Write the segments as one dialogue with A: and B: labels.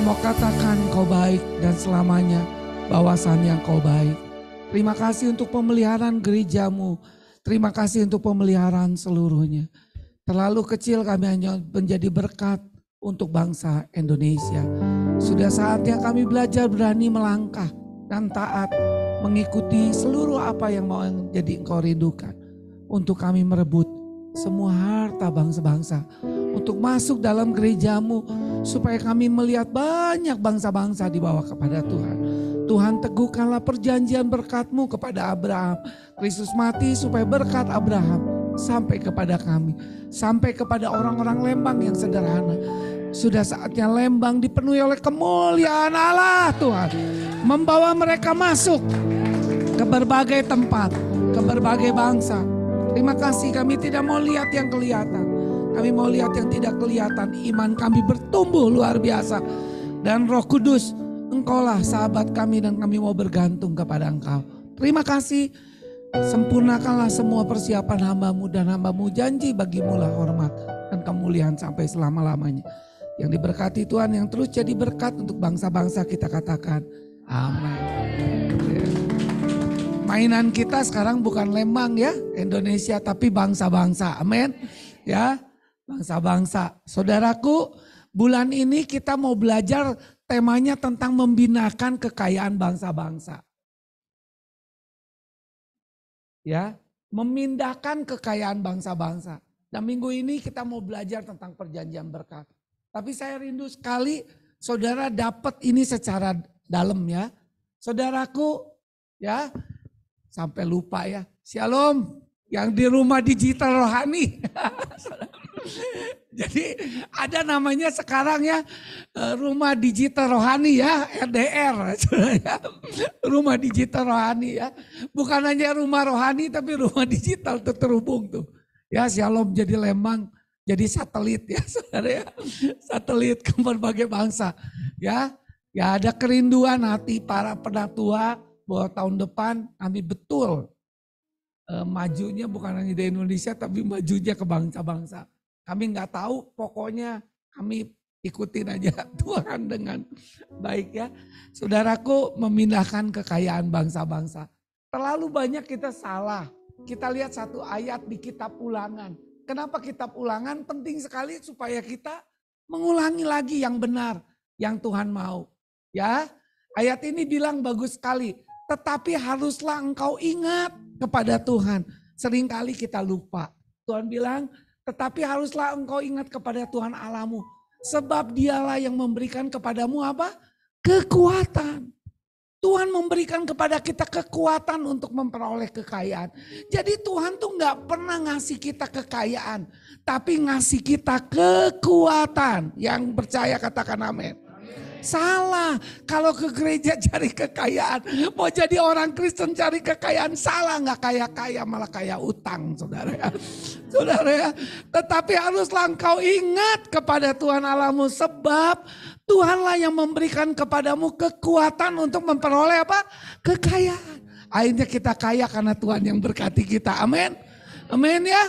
A: mau katakan kau baik dan selamanya bahwasannya kau baik. Terima kasih untuk pemeliharaan gerejamu. Terima kasih untuk pemeliharaan seluruhnya. Terlalu kecil kami hanya menjadi berkat untuk bangsa Indonesia. Sudah saatnya kami belajar berani melangkah dan taat mengikuti seluruh apa yang mau jadi engkau rindukan. Untuk kami merebut semua harta bangsa-bangsa. Untuk masuk dalam gerejamu supaya kami melihat banyak bangsa-bangsa di bawah kepada Tuhan. Tuhan teguhkanlah perjanjian berkat-Mu kepada Abraham. Kristus mati supaya berkat Abraham sampai kepada kami. Sampai kepada orang-orang Lembang yang sederhana. Sudah saatnya Lembang dipenuhi oleh kemuliaan Allah Tuhan. Membawa mereka masuk ke berbagai tempat, ke berbagai bangsa. Terima kasih, kami tidak mau lihat yang kelihatan. Kami mau lihat yang tidak kelihatan. Iman kami bertumbuh luar biasa. Dan Roh Kudus, Engkaulah sahabat kami dan kami mau bergantung kepada Engkau. Terima kasih. Sempurnakanlah semua persiapan hamba-Mu dan hamba-Mu janji bagimu lah hormat dan kemuliaan sampai selama-lamanya. Yang diberkati Tuhan yang terus jadi berkat untuk bangsa-bangsa kita katakan. Amin. Mainan kita sekarang bukan Lembang ya, Indonesia, tapi bangsa-bangsa. Amin. Ya, bangsa-bangsa. Saudaraku, bulan ini kita mau belajar temanya tentang membinakan kekayaan bangsa-bangsa. Ya, memindahkan kekayaan bangsa-bangsa. Dan minggu ini kita mau belajar tentang perjanjian berkat. Tapi saya rindu sekali saudara dapat ini secara dalam ya. Saudaraku, ya, sampai lupa ya. Shalom yang di rumah digital rohani. Jadi ada namanya sekarang ya rumah digital rohani ya, RDR. Rumah digital rohani ya. Bukan hanya rumah rohani tapi rumah digital terhubung tuh. Ya, Shalom jadi Lembang, jadi satelit ya saudara ya. Satelit ke berbagai bangsa. Ya, ya ada kerinduan hati para penatua bahwa tahun depan kami betul majunya bukan hanya di Indonesia tapi majunya ke bangsa-bangsa. Kami nggak tahu, pokoknya kami ikutin aja Tuhan dengan baik ya. Saudaraku, memindahkan kekayaan bangsa-bangsa. Terlalu banyak kita salah. Kita lihat satu ayat di kitab Ulangan. Kenapa kitab Ulangan penting sekali supaya kita mengulangi lagi yang benar, yang Tuhan mau. Ya, ayat ini bilang bagus sekali. Tetapi haruslah engkau ingat kepada Tuhan. Seringkali kita lupa. Tuhan bilang, tetapi haruslah engkau ingat kepada Tuhan Allahmu. Sebab dialah yang memberikan kepadamu apa? Kekuatan. Tuhan memberikan kepada kita kekuatan untuk memperoleh kekayaan. Jadi Tuhan tuh gak pernah ngasih kita kekayaan. Tapi ngasih kita kekuatan. Yang percaya katakan amin. Salah, kalau ke gereja cari kekayaan, mau jadi orang Kristen cari kekayaan, salah, nggak kaya-kaya malah kaya utang saudara ya. Saudara ya, tetapi haruslah engkau ingat kepada Tuhan Allahmu sebab Tuhanlah yang memberikan kepadamu kekuatan untuk memperoleh apa? Kekayaan. Akhirnya kita kaya karena Tuhan yang berkati kita, amin. Amin ya.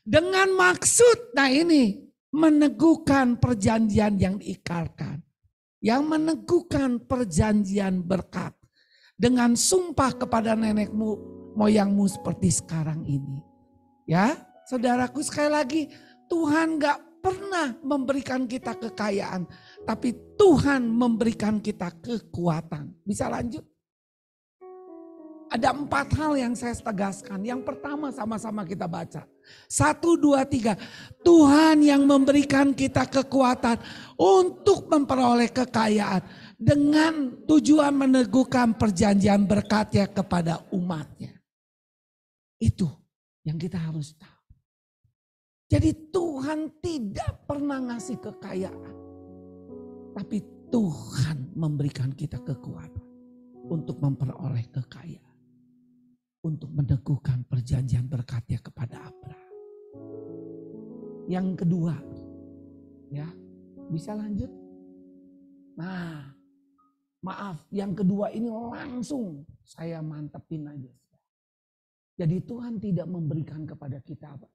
A: Dengan maksud, nah ini meneguhkan perjanjian yang diikrarkan. Yang meneguhkan perjanjian berkat. Dengan sumpah kepada nenekmu, moyangmu seperti sekarang ini. Ya, saudaraku sekali lagi, Tuhan gak pernah memberikan kita kekayaan. Tapi Tuhan memberikan kita kekuatan. Bisa lanjut? Ada 4 hal yang saya tegaskan. Yang pertama sama-sama kita baca. 1, 2, 3. Tuhan yang memberikan kita kekuatan untuk memperoleh kekayaan. Dengan tujuan meneguhkan perjanjian berkatnya kepada umatnya. Itu yang kita harus tahu. Jadi Tuhan tidak pernah ngasih kekayaan. Tapi Tuhan memberikan kita kekuatan untuk memperoleh kekayaan. Untuk meneguhkan perjanjian berkatnya kepada Abraham. Yang kedua, ya bisa lanjut? Nah, maaf, yang kedua ini langsung saya mantepin aja. Jadi Tuhan tidak memberikan kepada kita apa?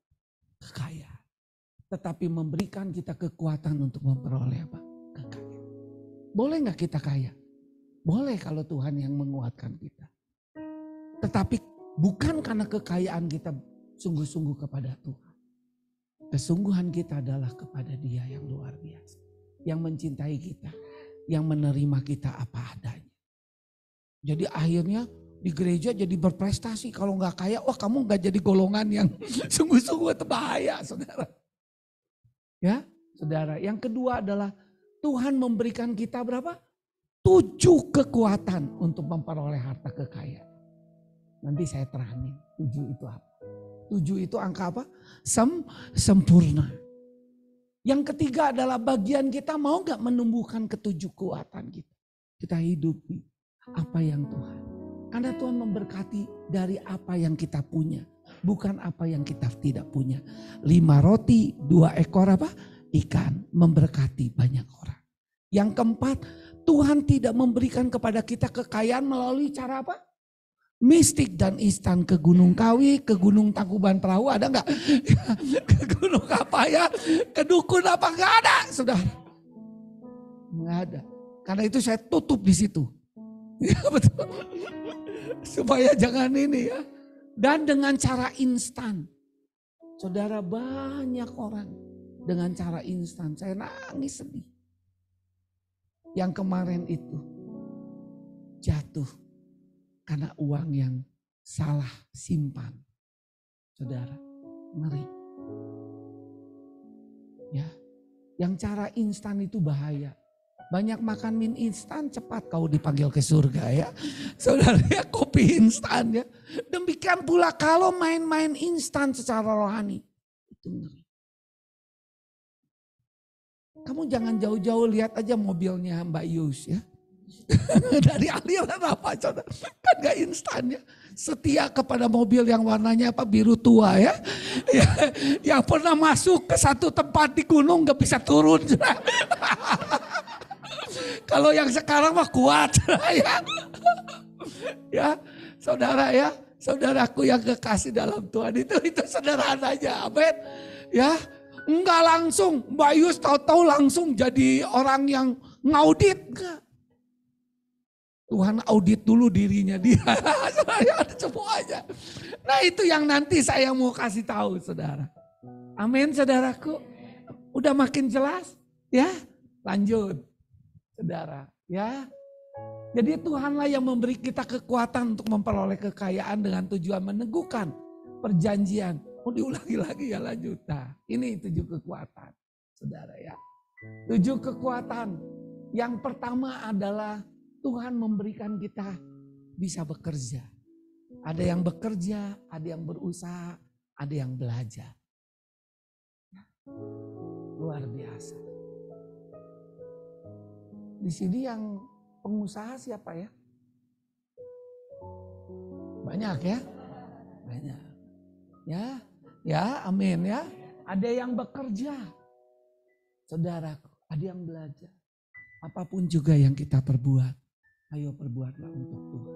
A: Kekayaan. Tetapi memberikan kita kekuatan untuk memperoleh apa? Kekayaan. Boleh gak kita kaya? Boleh kalau Tuhan yang menguatkan kita. Tetapi bukan karena kekayaan kita sungguh-sungguh kepada Tuhan. Kesungguhan kita adalah kepada Dia yang luar biasa. Yang mencintai kita. Yang menerima kita apa adanya. Jadi akhirnya di gereja jadi berprestasi. Kalau gak kaya, wah kamu gak jadi golongan yang sungguh-sungguh bahaya, saudara. Ya, saudara. Yang kedua adalah Tuhan memberikan kita berapa? 7 kekuatan untuk memperoleh harta kekayaan. Nanti saya terangin 7 itu apa. 7 itu angka apa? Sempurna. Yang ketiga adalah bagian kita mau gak menumbuhkan ketujuh kekuatan kita. Kita hidupi apa yang Tuhan. Karena Tuhan memberkati dari apa yang kita punya. Bukan apa yang kita tidak punya. 5 roti, 2 ekor apa? Ikan memberkati banyak orang. Yang keempat, Tuhan tidak memberikan kepada kita kekayaan melalui cara apa? Mistik dan instan, ke Gunung Kawi, ke Gunung Tangkuban Perahu, ada enggak? Ke gunung apa ya? Ke dukun apa? Enggak ada, sudah. Enggak ada. Karena itu saya tutup di situ. Ya betul. Supaya jangan ini ya. Dan dengan cara instan. Saudara, banyak orang dengan cara instan. Saya nangis sedih. Yang kemarin itu jatuh karena uang yang salah simpan. Saudara, ngeri. Ya, yang cara instan itu bahaya. Banyak makan mie instan, cepat kau dipanggil ke surga ya. Saudara, ya kopi instan ya. Demikian pula kalau main-main instan secara rohani. Itu ngeri. Kamu jangan jauh-jauh, lihat aja mobilnya Mbak Yus ya. Dari aliran apa saudara? Kan gak instan ya. Setia kepada mobil yang warnanya apa, biru tua ya. Yang pernah masuk ke satu tempat di gunung gak bisa turun. Kalau yang sekarang mah kuat. Ya saudara ya. Saudaraku yang kekasih dalam Tuhan itu sederhana aja. Amin. Ya. Enggak langsung, Mbak Yus tahu-tahu langsung jadi orang yang ngaudit. Enggak. Tuhan audit dulu dirinya dia. Ada semuanya. Nah itu yang nanti saya mau kasih tahu saudara. Amin saudaraku. Udah makin jelas? Ya lanjut saudara. Ya. Jadi Tuhanlah yang memberi kita kekuatan untuk memperoleh kekayaan dengan tujuan meneguhkan perjanjian. Mau diulangi lagi ya lanjut. Nah ini 7 kekuatan saudara ya. 7 kekuatan. Yang pertama adalah Tuhan memberikan kita bisa bekerja. Ada yang bekerja, ada yang berusaha, ada yang belajar. Luar biasa. Di sini yang pengusaha siapa ya? Banyak ya? Banyak. Ya, amin ya. Ada yang bekerja. Saudaraku, ada yang belajar. Apapun juga yang kita perbuat, ayo perbuatlah untuk Tuhan.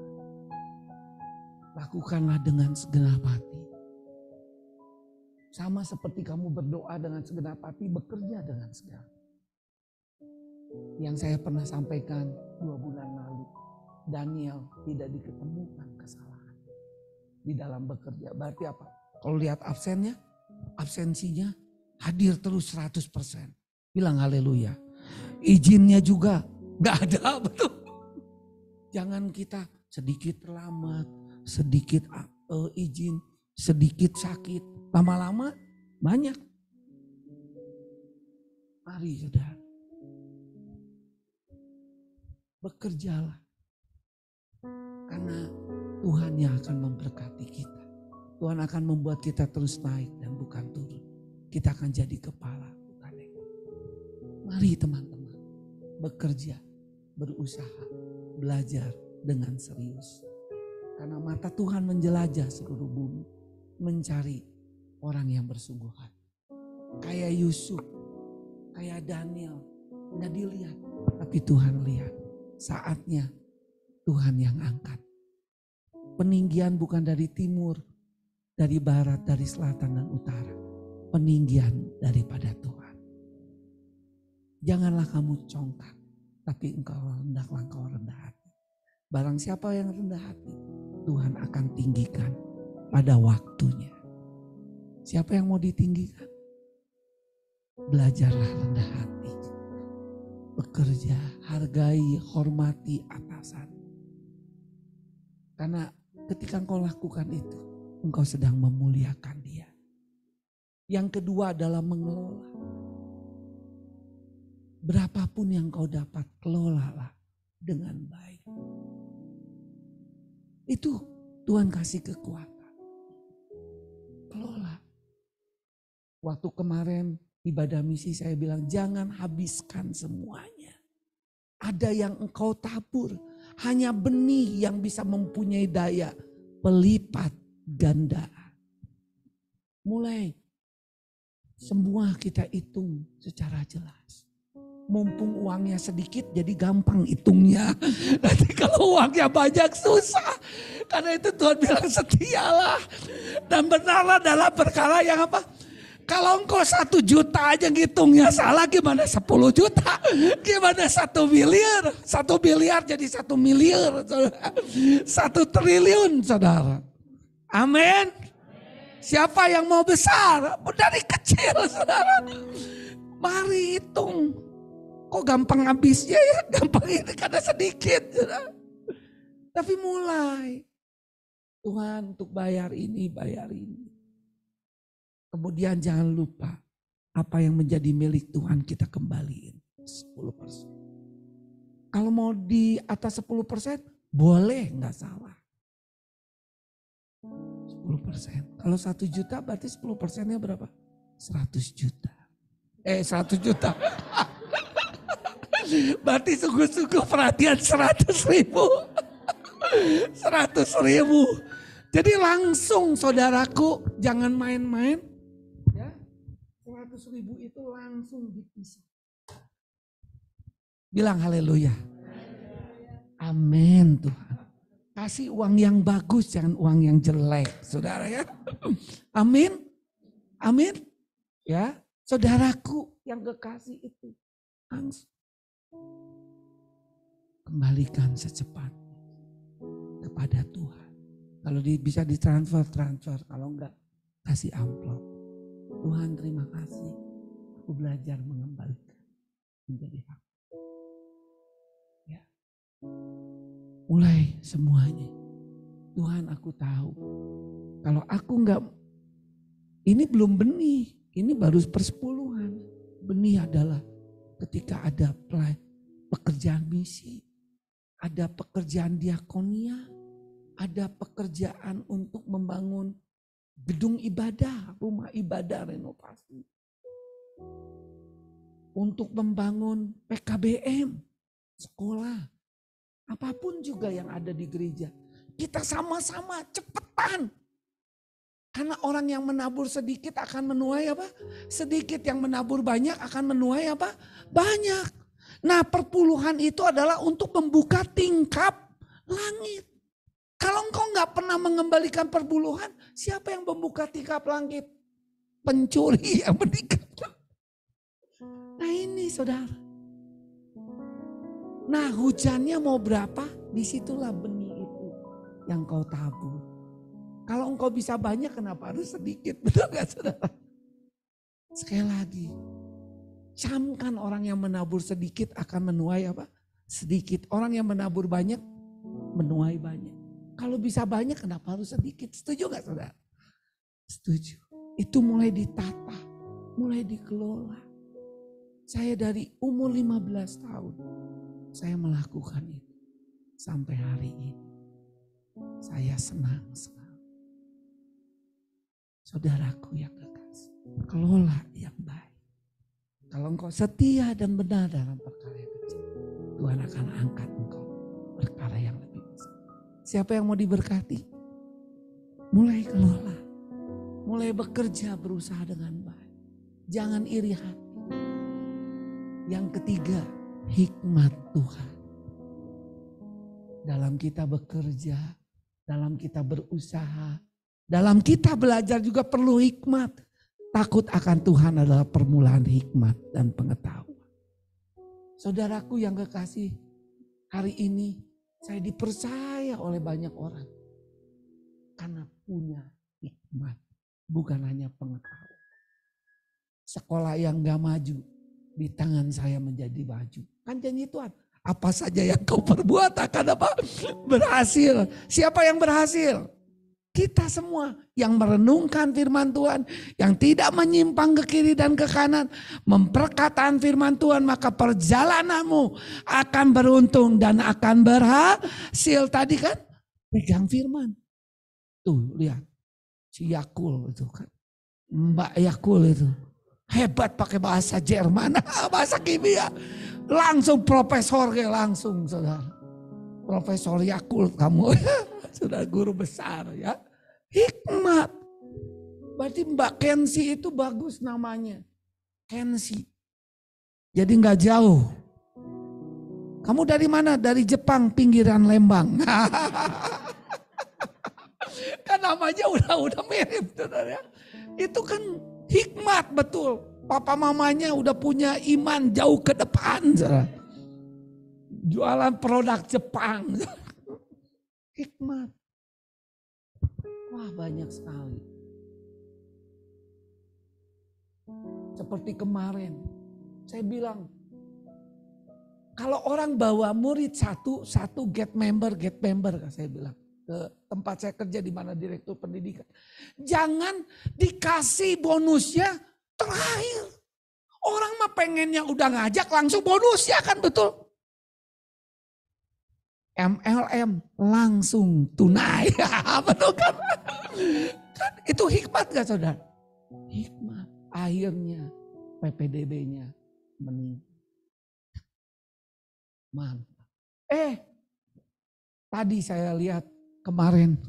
A: Lakukanlah dengan segenap hati. Sama seperti kamu berdoa dengan segenap hati, bekerja dengan segenap hati. Yang saya pernah sampaikan 2 bulan lalu, Daniel tidak diketemukan kesalahan di dalam bekerja. Berarti apa? Kalau lihat absennya, absensinya hadir terus 100%. Bilang haleluya. Izinnya juga gak ada, betul. Jangan kita sedikit terlambat, sedikit izin, sedikit sakit. Lama-lama banyak. Mari saudara. Bekerjalah. Karena Tuhan yang akan memberkati kita. Tuhan akan membuat kita terus naik dan bukan turun. Kita akan jadi kepala, bukan ego. Mari teman-teman, bekerja, berusaha, belajar dengan serius. Karena mata Tuhan menjelajah seluruh bumi, mencari orang yang bersungguh hati. Kayak Yusuf, kayak Daniel, nggak dilihat, tapi Tuhan lihat. Saatnya Tuhan yang angkat. Peninggian bukan dari timur, dari barat, dari selatan dan utara. Peninggian daripada Tuhan. Janganlah kamu congkak. tapi hendaklah engkau rendah hati. Barang siapa yang rendah hati, Tuhan akan tinggikan pada waktunya. Siapa yang mau ditinggikan? Belajarlah rendah hati. Bekerja, hargai, hormati atasan. Karena ketika engkau lakukan itu, engkau sedang memuliakan dia. Yang kedua adalah mengelola. Berapapun yang kau dapat, kelolalah dengan baik. Itu Tuhan kasih kekuatan. Kelola. Waktu kemarin ibadah misi saya bilang jangan habiskan semuanya. Ada yang engkau tabur. Hanya benih yang bisa mempunyai daya pelipat gandaan. Mulai semua kita hitung secara jelas. Mumpung uangnya sedikit jadi gampang hitungnya. Nanti kalau uangnya banyak susah. Karena itu Tuhan bilang setialah. Dan benarlah dalam perkara yang apa? Kalau engkau 1 juta aja ngitungnya salah, gimana 10 juta? Gimana 1 miliar? 1 miliar jadi 1 miliar. 1 triliun saudara. Amin. Siapa yang mau besar? Dari kecil saudara. Mari hitung. Kok gampang habisnya ya? Gampang ini karena sedikit. Saudara. Tapi mulai. Tuhan untuk bayar ini, bayar ini. Kemudian jangan lupa apa yang menjadi milik Tuhan kita kembaliin 10%. Kalau mau di atas 10% boleh nggak salah. 10%. Kalau 1 juta berarti 10%-nya berapa? 100 juta. 100 juta. Berarti sungguh-sungguh perhatian 100.000. 100.000. Jadi langsung saudaraku jangan main-main. 100.000 itu langsung dipisah. Bilang haleluya. Amin Tuhan. Kasih uang yang bagus, jangan uang yang jelek. Saudara ya. Amin. Amin. Ya. Saudaraku yang kekasih itu. Langsung. Kembalikan secepatnya kepada Tuhan. Kalau bisa ditransfer, transfer. Kalau enggak, kasih amplop. Tuhan terima kasih, aku belajar mengembalikan menjadi hak. Ya. Mulai semuanya. Tuhan aku tahu, kalau aku enggak, ini belum benih, ini baru persepuluhan. Benih adalah ketika ada pekerjaan misi, ada pekerjaan diakonia, ada pekerjaan untuk membangun gedung ibadah, rumah ibadah renovasi. Untuk membangun PKBM, sekolah. Apapun juga yang ada di gereja. Kita sama-sama cepetan. Karena orang yang menabur sedikit akan menuai apa? Sedikit, yang menabur banyak akan menuai apa? Banyak. Nah perpuluhan itu adalah untuk membuka tingkap langit. Kalau engkau nggak pernah mengembalikan perpuluhan, siapa yang membuka tingkap langit? Pencuri yang menikah. Nah ini saudara. Nah hujannya mau berapa? Disitulah benih itu yang kau tabur. Kalau engkau bisa banyak, kenapa harus sedikit? Betul gak saudara? Sekali lagi. Camkan orang yang menabur sedikit akan menuai apa? Sedikit. Orang yang menabur banyak, menuai banyak. Kalau bisa banyak kenapa harus sedikit? Setuju gak saudara? Setuju. Itu mulai ditata, mulai dikelola. Saya dari umur 15 tahun, saya melakukan itu. Sampai hari ini. Saya senang sekali. Saudaraku yang kekasih, kelola yang baik. Kalau engkau setia dan benar dalam perkara yang kecil, Tuhan akan angkat engkau perkara yang lebih. Siapa yang mau diberkati? Mulai kelola. Mulai bekerja, berusaha dengan baik. Jangan iri hati. Yang ketiga, hikmat Tuhan. Dalam kita bekerja, dalam kita berusaha, dalam kita belajar juga perlu hikmat. Takut akan Tuhan adalah permulaan hikmat dan pengetahuan. Saudaraku yang kekasih, hari ini saya dipercaya oleh banyak orang. Karena punya hikmat, bukan hanya pengetahuan. Sekolah yang gak maju, di tangan saya menjadi maju. Kan janji Tuhan, apa saja yang kau perbuat akan apa? Berhasil. Siapa yang berhasil? Kita semua yang merenungkan firman Tuhan, yang tidak menyimpang ke kiri dan ke kanan, memperkataan firman Tuhan, maka perjalananmu akan beruntung dan akan berhasil. Tadi kan pegang firman. Tuh lihat, si Yakul itu kan, Mbak Yakul itu. Hebat pakai bahasa Jerman, bahasa kimia. Langsung profesor kayak langsung saudara. Profesor Yakul kamu. Sudah guru besar ya. Hikmat. Berarti Mbak Kensi itu bagus namanya. Kensi. Jadi nggak jauh. Kamu dari mana? Dari Jepang, pinggiran Lembang. Kan namanya udah mirip saudara. Itu kan hikmat betul. Papa mamanya udah punya iman jauh ke depan. Saudara. Jualan produk Jepang. Hikmat. Wah banyak sekali. Seperti kemarin. Saya bilang. Kalau orang bawa murid satu get member. Saya bilang. Ke tempat saya kerja di mana direktur pendidikan. Jangan dikasih bonusnya terakhir. Orang mah pengennya udah ngajak langsung bonusnya kan betul. MLM langsung tunai. Betul kan? Kan itu hikmat gak saudara? Hikmat. Akhirnya PPDB-nya meninggal. Mantap. Tadi saya lihat kemarin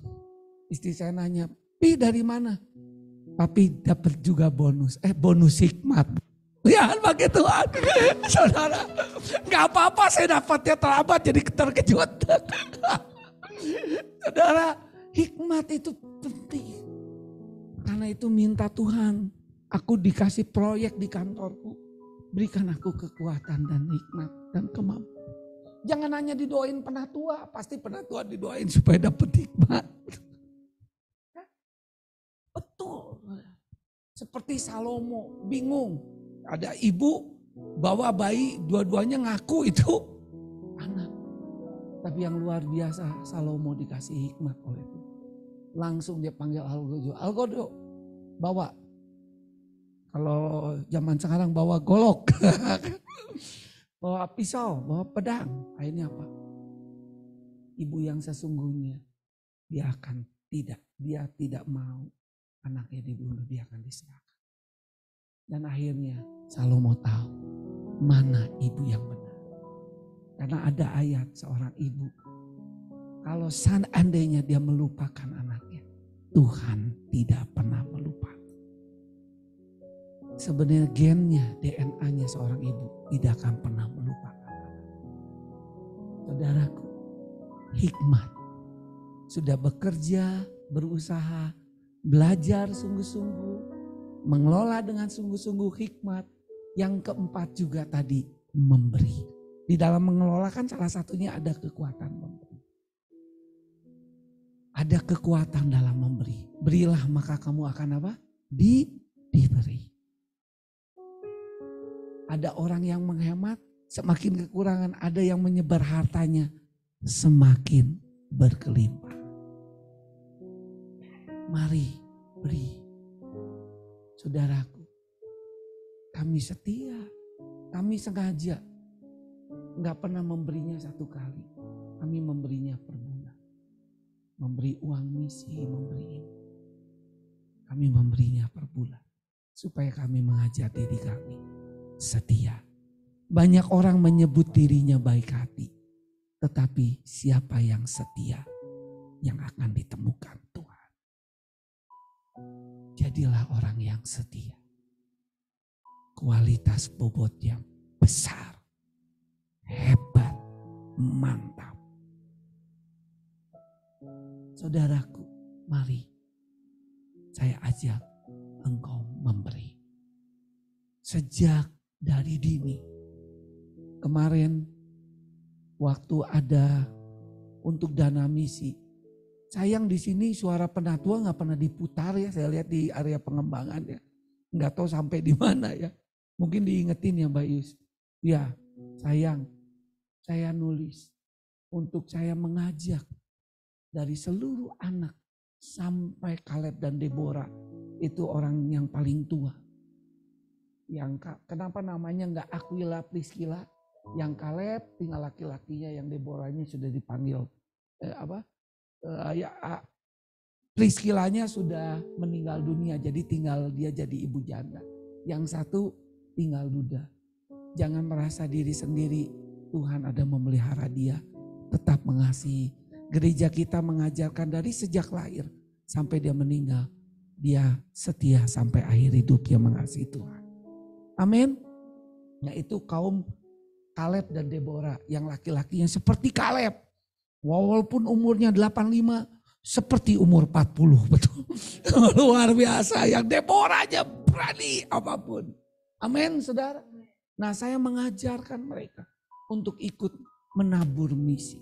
A: istri saya nanya, Pi dari mana? Papi dapat juga bonus. Bonus hikmat. Ya pakai Tuhan. Saudara, gak apa-apa saya dapatnya terlambat jadi terkejut. Saudara, hikmat itu penting. Karena itu minta Tuhan, aku dikasih proyek di kantorku. Berikan aku kekuatan dan hikmat dan kemampuan. Jangan hanya didoain penatua, pasti penatua didoain supaya dapat hikmat. Betul. Seperti Salomo, bingung. Ada ibu bawa bayi, dua-duanya ngaku itu anak. Tapi yang luar biasa, Salomo dikasih hikmat oleh Tuhan. Langsung dia panggil Algodo, bawa. Kalau zaman sekarang bawa golok. Bawa pisau, bawa pedang. Akhirnya apa? Ibu yang sesungguhnya dia tidak mau anaknya dibunuh, dia akan diserahkan. Dan akhirnya Salomo tahu mana ibu yang benar. Karena ada ayat seorang ibu, kalau seandainya dia melupakan anaknya, Tuhan tidak pernah melupakan. Sebenarnya gennya, DNA-nya seorang ibu tidak akan pernah melupakan. Saudaraku, hikmat. Sudah bekerja, berusaha, belajar sungguh-sungguh, mengelola dengan sungguh-sungguh hikmat. Yang keempat juga tadi, memberi. Di dalam mengelola kan salah satunya ada kekuatan memberi. Ada kekuatan dalam memberi. Berilah maka kamu akan apa? Diberi. Ada orang yang menghemat, semakin kekurangan. Ada yang menyebar hartanya, semakin berkelimpah. Mari beri. Saudaraku, kami setia, kami sengaja. Enggak pernah memberinya satu kali. Kami memberinya per bulan. Memberi uang misi, memberi ini. Kami memberinya per bulan. Supaya kami mengajar diri kami setia. Banyak orang menyebut dirinya baik hati. Tetapi siapa yang setia yang akan ditemukan Tuhan. Jadilah orang yang setia. Kualitas bobot yang besar. Hebat. Mantap. Saudaraku, mari saya ajak engkau memberi. Sejak dari dini, kemarin waktu ada untuk dana misi. Sayang di sini suara penatua nggak pernah diputar ya. Saya lihat di area pengembangan ya. Nggak tahu sampai di mana ya. Mungkin diingetin ya Mbak Yus. Ya sayang, saya nulis untuk saya mengajak dari seluruh anak sampai Kaleb dan Deborah. Itu orang yang paling tua. Yang kenapa namanya nggak Aquila Priscilla? Yang Kaleb tinggal laki-lakinya, yang Deborahnya sudah dipanggil Priscillanya sudah meninggal dunia, jadi tinggal dia jadi ibu janda. Yang satu tinggal duda. Jangan merasa diri sendiri, Tuhan ada memelihara dia, tetap mengasihi. Gereja kita mengajarkan dari sejak lahir sampai dia meninggal, dia setia sampai akhir hidup, dia mengasihi Tuhan. Amin. Yaitu kaum Kaleb dan Deborah yang laki-lakinya seperti Kaleb. Walaupun umurnya 85 seperti umur 40, betul. Luar biasa, yang Deborahnya berani apapun. Amin saudara. Nah saya mengajarkan mereka untuk ikut menabur misi.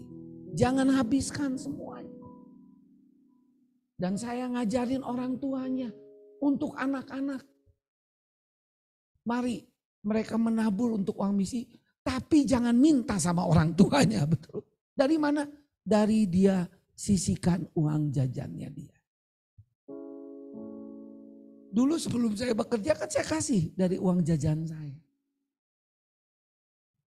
A: Jangan habiskan semuanya. Dan saya ngajarin orang tuanya untuk anak-anak. Mari mereka menabur untuk uang misi, tapi jangan minta sama orang tuanya, betul. Dari mana? Dari dia sisihkan uang jajannya dia. Dulu sebelum saya bekerja kan saya kasih dari uang jajan saya.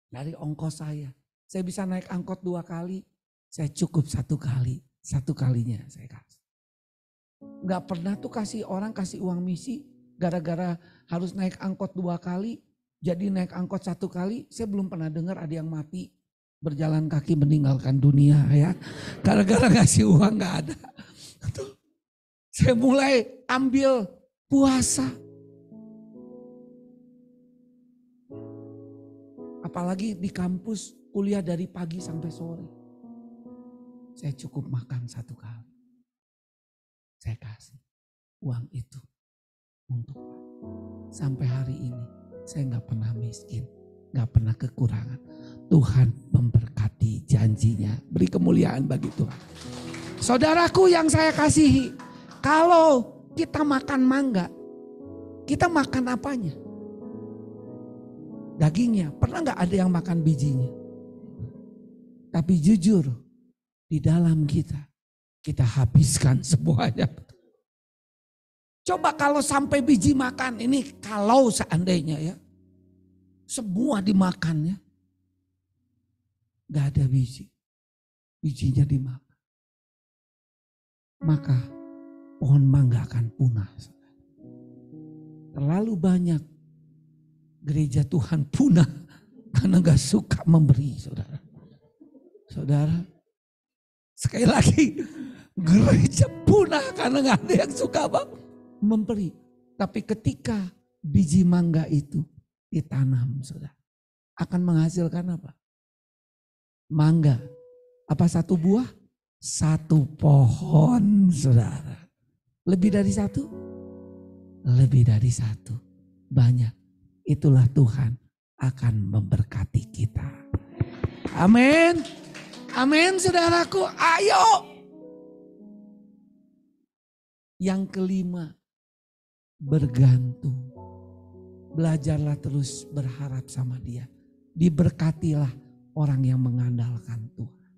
A: Dari ongkos saya. Saya bisa naik angkot 2 kali, saya cukup 1 kali. 1 kalinya saya kasih. Gak pernah tuh kasih orang kasih uang misi gara-gara harus naik angkot 2 kali. Jadi naik angkot 1 kali, saya belum pernah dengar ada yang mati berjalan kaki meninggalkan dunia ya. Gara-gara ngasih uang gak ada. Saya mulai ambil puasa. Apalagi di kampus kuliah dari pagi sampai sore. Saya cukup makan 1 kali. Saya kasih uang itu untuk Pak. Sampai hari ini saya gak pernah miskin. Gak pernah kekurangan. Tuhan memberkati janjinya. Beri kemuliaan bagi Tuhan. Saudaraku yang saya kasihi. Kalau kita makan mangga. Kita makan apanya? Dagingnya. Pernah gak ada yang makan bijinya? Tapi jujur. Di dalam kita. Kita habiskan semuanya. Coba kalau sampai biji makan. Ini kalau seandainya ya. Semua dimakannya. Gak ada biji. Bijinya dimakan. Maka pohon mangga akan punah. Terlalu banyak gereja Tuhan punah. Karena gak suka memberi saudara. Saudara. Sekali lagi. Gereja punah karena gak ada yang suka memberi. Tapi ketika biji mangga itu ditanam saudara. Akan menghasilkan apa? Mangga. Apa 1 buah? 1 pohon saudara. Lebih dari 1? Lebih dari 1. Banyak. Itulah Tuhan akan memberkati kita. Amin. Amin saudaraku. Ayo. Yang kelima. Bergantung. Belajarlah terus berharap sama dia. Diberkatilah orang yang mengandalkan Tuhan.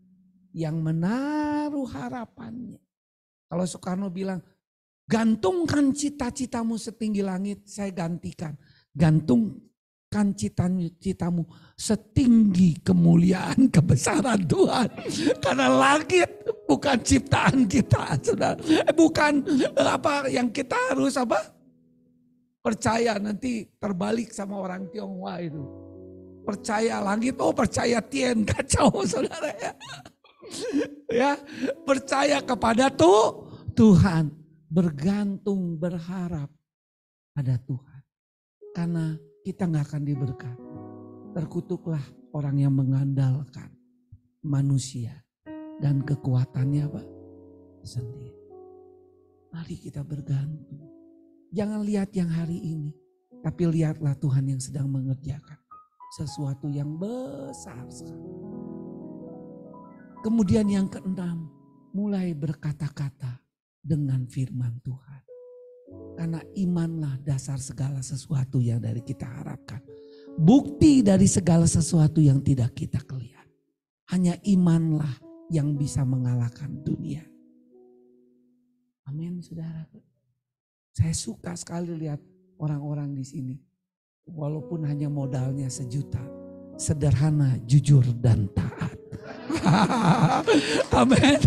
A: Yang menaruh harapannya. Kalau Soekarno bilang, gantungkan cita-citamu setinggi langit, saya gantikan. Gantungkan cita-citamu setinggi kemuliaan kebesaran Tuhan. Karena langit bukan ciptaan kita. Saudara. Bukan apa yang kita harus apa? Percaya nanti terbalik sama orang Tionghoa itu. Percaya langit, percaya Tien, kacau saudara ya. Ya, percaya kepada Tuhan. Bergantung, berharap pada Tuhan. Karena kita gak akan diberkati. Terkutuklah orang yang mengandalkan manusia. Dan kekuatannya apa? Sendiri. Mari kita bergantung. Jangan lihat yang hari ini, tapi lihatlah Tuhan yang sedang mengerjakan sesuatu yang besar sekali. Kemudian yang keenam, mulai berkata-kata dengan firman Tuhan. Karena imanlah dasar segala sesuatu yang dari kita harapkan. Bukti dari segala sesuatu yang tidak kita lihat. Hanya imanlah yang bisa mengalahkan dunia. Amin, saudara. Saya suka sekali lihat orang-orang di sini. Walaupun hanya modalnya 1 juta. Sederhana, jujur, dan taat. Amin.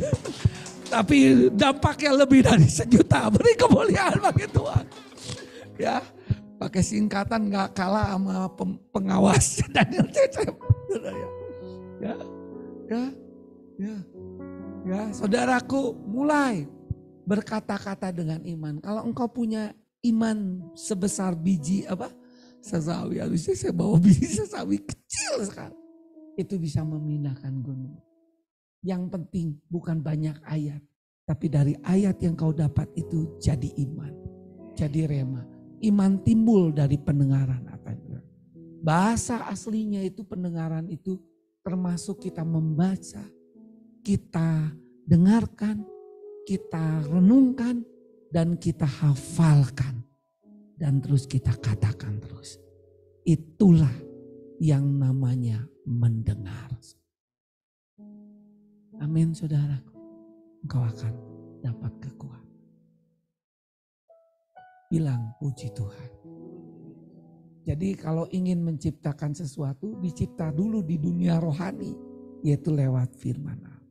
A: Tapi dampaknya lebih dari 1 juta. Beri kemuliaan bagi Tuhan. Ya, pakai singkatan gak kalah sama pengawas Daniel Cecep. Ya, saudaraku, mulai berkata-kata dengan iman. Kalau engkau punya iman sebesar biji sesawi, harusnya saya bawa biji sesawi kecil sekali. Itu bisa memindahkan gunung. Yang penting bukan banyak ayat. Tapi dari ayat yang kau dapat itu jadi iman. Jadi rema. Iman timbul dari pendengaran. Bahasa aslinya itu pendengaran itu termasuk kita membaca. Kita dengarkan. Kita renungkan. Dan kita hafalkan. Dan terus kita katakan terus. Itulah yang namanya mendengar. Amin, saudaraku. Engkau akan dapat kekuatan. Bilang puji Tuhan. Jadi kalau ingin menciptakan sesuatu, dicipta dulu di dunia rohani. Yaitu lewat firman Allah.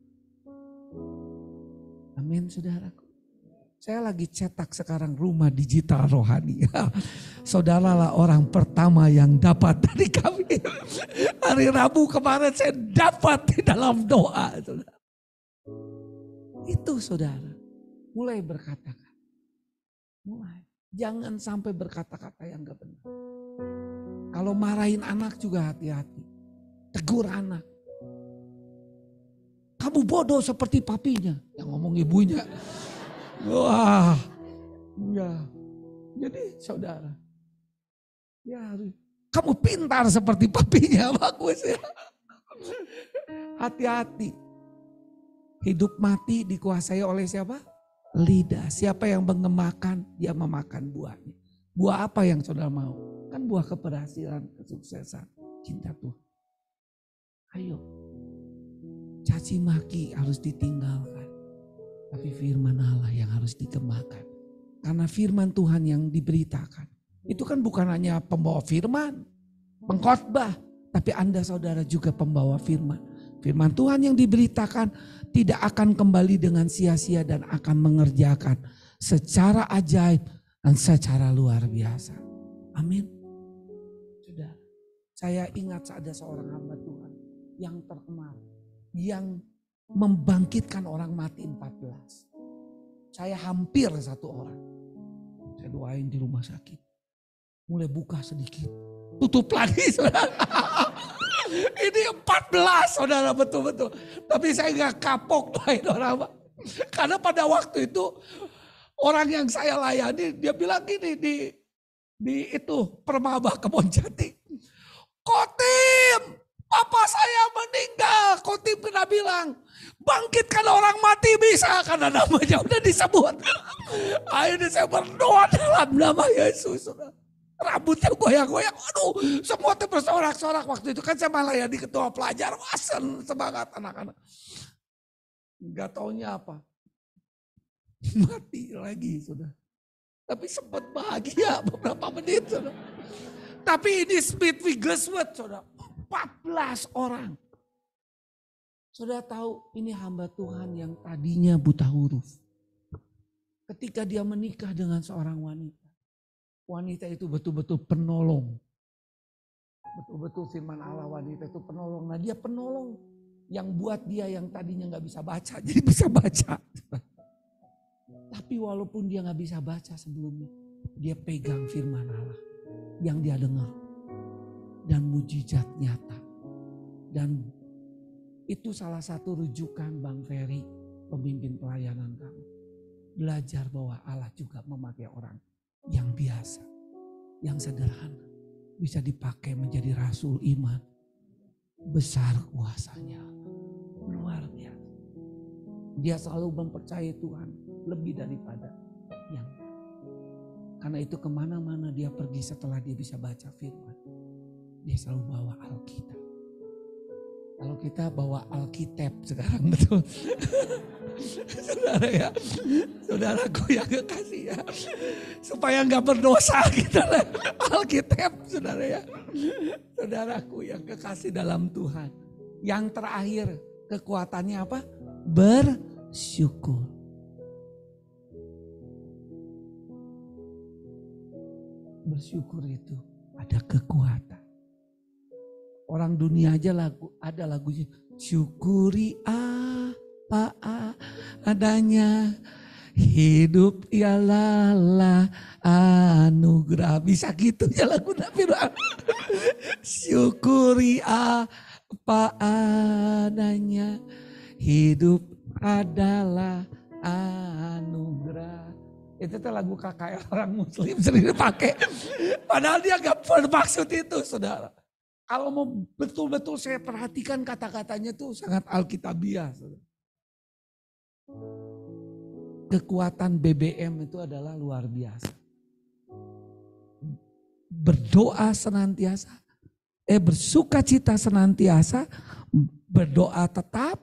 A: Amin, saudaraku. Saya lagi cetak sekarang rumah digital rohani. Saudaralah orang pertama yang dapat dari kami. Hari Rabu kemarin saya dapat di dalam doa. Saudara. Itu saudara. Mulai berkata-kata. Mulai. Jangan sampai berkata-kata yang gak benar. Kalau marahin anak juga hati-hati. Tegur anak. Kamu bodoh seperti papinya. Yang ngomong ibunya. Wah, ya. Jadi saudara, ya kamu pintar seperti papinya, bagus ya. Hati-hati. Hidup mati dikuasai oleh siapa? Lidah. Siapa yang mengemakan, dia memakan buahnya. Buah apa yang saudara mau? Kan buah keberhasilan, kesuksesan, cinta Tuhan. Ayo, caci maki harus ditinggalkan. Tapi firman Allah yang harus dikembangkan. Karena firman Tuhan yang diberitakan. Itu kan bukan hanya pembawa firman. Pengkhotbah. Tapi Anda saudara juga pembawa firman. Firman Tuhan yang diberitakan tidak akan kembali dengan sia-sia dan akan mengerjakan secara ajaib dan secara luar biasa. Amin. Sudah. Saya ingat ada seorang hamba Tuhan yang terkenal. Yang membangkitkan orang mati 14. Saya hampir 1 orang. Saya doain di rumah sakit. Mulai buka sedikit. Tutup lagi saudara. Ini 14 saudara betul-betul. Tapi saya gak kapok doain orang. Karena pada waktu itu orang yang saya layani dia bilang gini di itu Permaba Kebon Jati. Kotim, papa saya meninggal. Kotim pernah bilang. Bangkitkan orang mati bisa karena namanya udah disebut. Akhirnya saya berdoa dalam nama Yesus. Rambutnya goyang-goyang. Aduh, semua tuh bersorak-sorak waktu itu. Kan saya malah ya di ketua pelajar. Wah, semangat anak-anak. Gak taunya apa. Mati lagi sudah. Tapi sempat bahagia beberapa menit sudah. Tapi ini speed Wigglesworth sudah. 14 orang. Saudara tahu ini hamba Tuhan yang tadinya buta huruf. Ketika dia menikah dengan seorang wanita. Wanita itu betul-betul penolong. Betul-betul firman Allah wanita itu penolong. Nah dia penolong yang buat dia yang tadinya gak bisa baca. Jadi bisa baca. Tapi walaupun dia gak bisa baca sebelumnya. Dia pegang firman Allah. Yang dia dengar. Dan mujizat nyata. Dan itu salah satu rujukan Bang Ferry, pemimpin pelayanan kami. Belajar bahwa Allah juga memakai orang yang biasa, yang sederhana. bisa dipakai menjadi rasul iman. Besar kuasanya, luar biasa. Dia selalu mempercayai Tuhan lebih daripada yang lain. Karena itu kemana-mana dia pergi setelah dia bisa baca firman, dia selalu bawa Alkitab. Kalau kita bawa Alkitab sekarang, betul. Saudara ya, saudaraku yang kekasih ya, supaya nggak berdosa kita Alkitab, saudara ya. Saudaraku yang kekasih dalam Tuhan. Yang terakhir kekuatannya apa? Bersyukur. Bersyukur itu ada kekuatan. Orang dunia aja ada lagunya. Syukuri apa adanya. Hidup ialah anugerah. Bisa gitu ya lagu Nabi. Syukuri apa adanya. Hidup adalah anugerah. Itu tuh lagu KKR orang muslim sering dipakai. Padahal dia gak bermaksud itu, saudara. Kalau mau betul-betul saya perhatikan kata-katanya tuh sangat alkitabiah. Kekuatan BBM itu adalah luar biasa. Berdoa senantiasa, bersukacita senantiasa, berdoa tetap,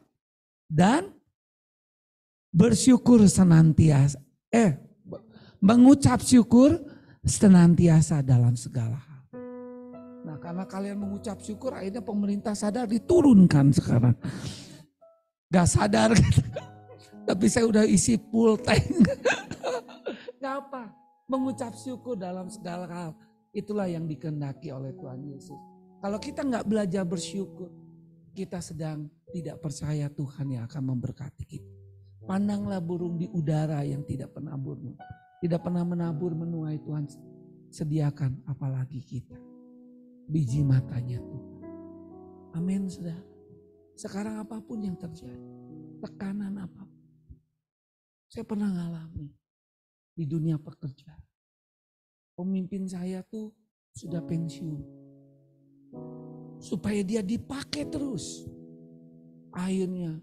A: dan bersyukur senantiasa. Mengucap syukur senantiasa dalam segala hal. Nah, karena kalian mengucap syukur, akhirnya pemerintah sadar diturunkan sekarang. Gak sadar gitu. Tapi saya udah isi full tank. Gak apa, mengucap syukur dalam segala hal. Itulah yang dikehendaki oleh Tuhan Yesus. Kalau kita gak belajar bersyukur, kita sedang tidak percaya Tuhan yang akan memberkati kita. Pandanglah burung di udara yang tidak pernah menabur. Tidak pernah menabur menuai, Tuhan sediakan, apalagi kita. Biji matanya Tuhan. Amin, saudara. Sekarang apapun yang terjadi, tekanan apapun, saya pernah ngalami di dunia pekerjaan. Pemimpin saya tuh sudah pensiun, supaya dia dipakai terus. Akhirnya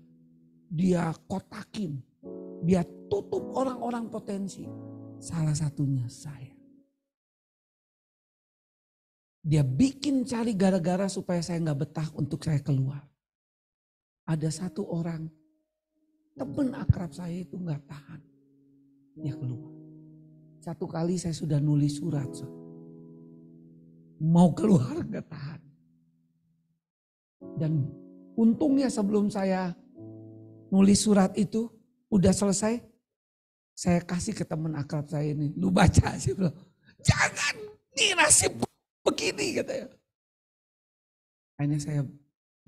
A: dia kotakin, dia tutup orang-orang potensi. Salah satunya saya. Dia bikin cari gara-gara supaya saya gak betah untuk saya keluar. Ada satu orang, teman akrab saya itu gak tahan. Dia keluar. Satu kali saya sudah nulis surat. Mau keluar gak tahan. Dan untungnya sebelum saya nulis surat itu, udah selesai. Saya kasih ke teman akrab saya ini. Lu baca sih. Jangan, ini nasib begini katanya. Akhirnya saya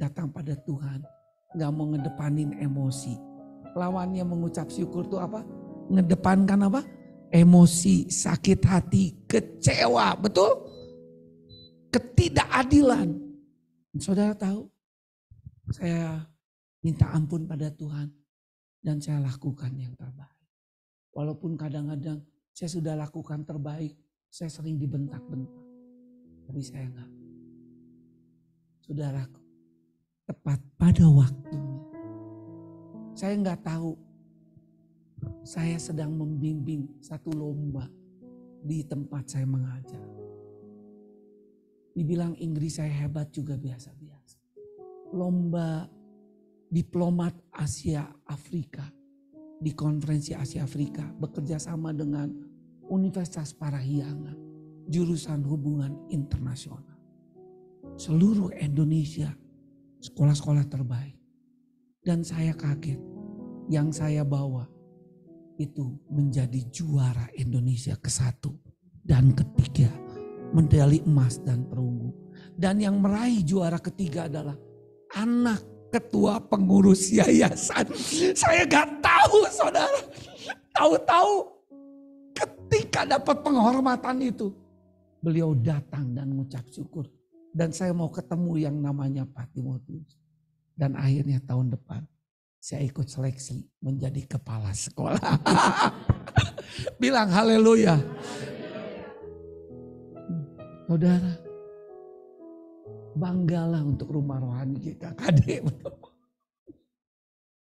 A: datang pada Tuhan. Gak mau ngedepanin emosi. Lawannya mengucap syukur itu apa? Ngedepankan apa? Emosi, sakit hati, kecewa. Betul? Ketidakadilan. Saudara tahu? Saya minta ampun pada Tuhan. Dan saya lakukan yang terbaik. Walaupun kadang-kadang saya sudah lakukan terbaik. Saya sering dibentak-bentak. Tapi saya enggak. Saudaraku, tepat pada waktunya. Saya enggak tahu. Saya sedang membimbing satu lomba di tempat saya mengajar. Dibilang Inggris saya hebat juga biasa-biasa. Lomba diplomat Asia Afrika. Di konferensi Asia Afrika bekerja sama dengan Universitas Parahyangan. Jurusan hubungan internasional. Seluruh Indonesia, sekolah-sekolah terbaik. Dan saya kaget, yang saya bawa itu menjadi juara Indonesia ke-1 dan ke-3. Medali emas dan perunggu. Dan yang meraih juara ke-3 adalah anak ketua pengurus yayasan. Saya gak tahu, saudara. Tahu-tahu ketika dapat penghormatan itu, beliau datang dan mengucap syukur. Dan saya mau ketemu yang namanya Pak Timotius. Dan akhirnya tahun depan saya ikut seleksi menjadi kepala sekolah. Bilang haleluya. Saudara, Banggalah untuk rumah rohani GKKD.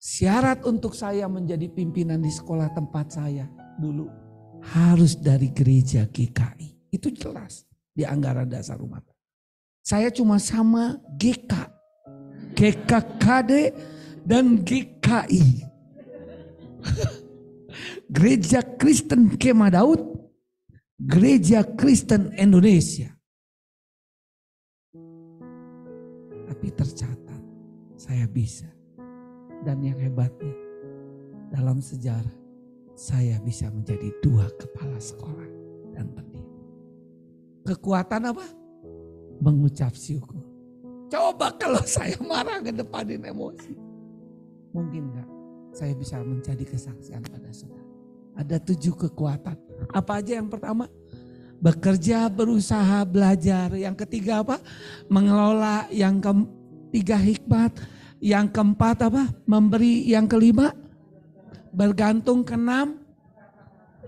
A: Syarat untuk saya menjadi pimpinan di sekolah tempat saya dulu harus dari gereja GKI. Itu jelas di anggaran dasar rumah. Saya cuma sama GKKD dan GKI. Gereja Kristen Kemah Daud, Gereja Kristen Indonesia. Tapi tercatat saya bisa. Dan yang hebatnya dalam sejarah saya bisa menjadi 2 kepala sekolah dan pendiri. Kekuatan apa? Mengucap syukur. Coba kalau saya marah ngedepanin emosi. Mungkin enggak saya bisa menjadi kesaksian pada saudara. Ada 7 kekuatan. Apa aja yang pertama? Bekerja, berusaha, belajar. Yang ketiga apa? Mengelola. Yang ketiga hikmat. Yang keempat apa? Memberi. Yang kelima bergantung. Keenam,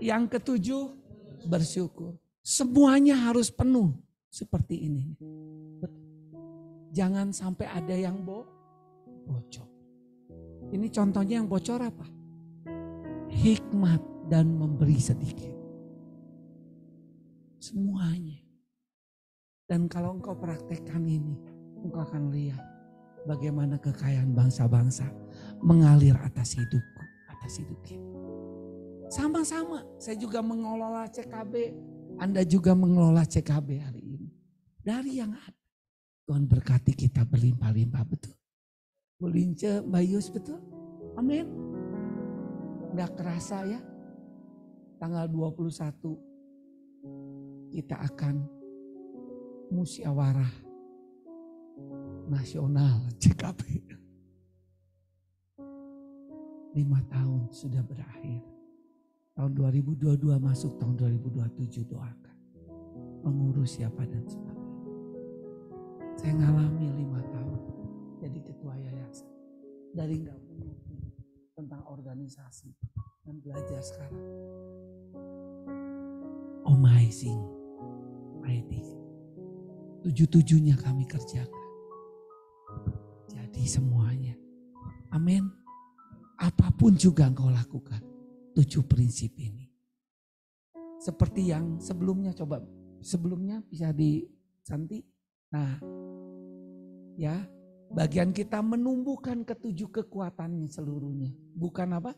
A: yang ketujuh bersyukur. Semuanya harus penuh seperti ini. Jangan sampai ada yang bocor. Ini contohnya yang bocor apa? Hikmat dan memberi sedikit. Semuanya. Dan kalau engkau praktekkan ini, engkau akan lihat bagaimana kekayaan bangsa-bangsa mengalir atas hidupku, atas hidup kita. Sama-sama, saya juga mengelola CKB, Anda juga mengelola CKB hari ini. Dari yang ada, Tuhan berkati kita berlimpah-limpah, betul. Bu Lince, Mbak Yus, betul? Amin. Gak kerasa ya, tanggal 21 kita akan musyawarah nasional CKB. 5 tahun sudah berakhir. Tahun 2022 masuk tahun 2027, doakan. Mengurus siapa dan sebagainya. Saya ngalami 5 tahun jadi ketua yayasan. Dari nggak mengerti tentang organisasi dan belajar sekarang. Amazing. 7-7-nya kami kerjakan. Jadi semuanya. Amin. Apapun juga engkau lakukan. 7 prinsip ini. Seperti yang sebelumnya, coba sebelumnya bisa disanti. Nah ya, bagian kita menumbuhkan ke-7 kekuatannya seluruhnya. Bukan apa?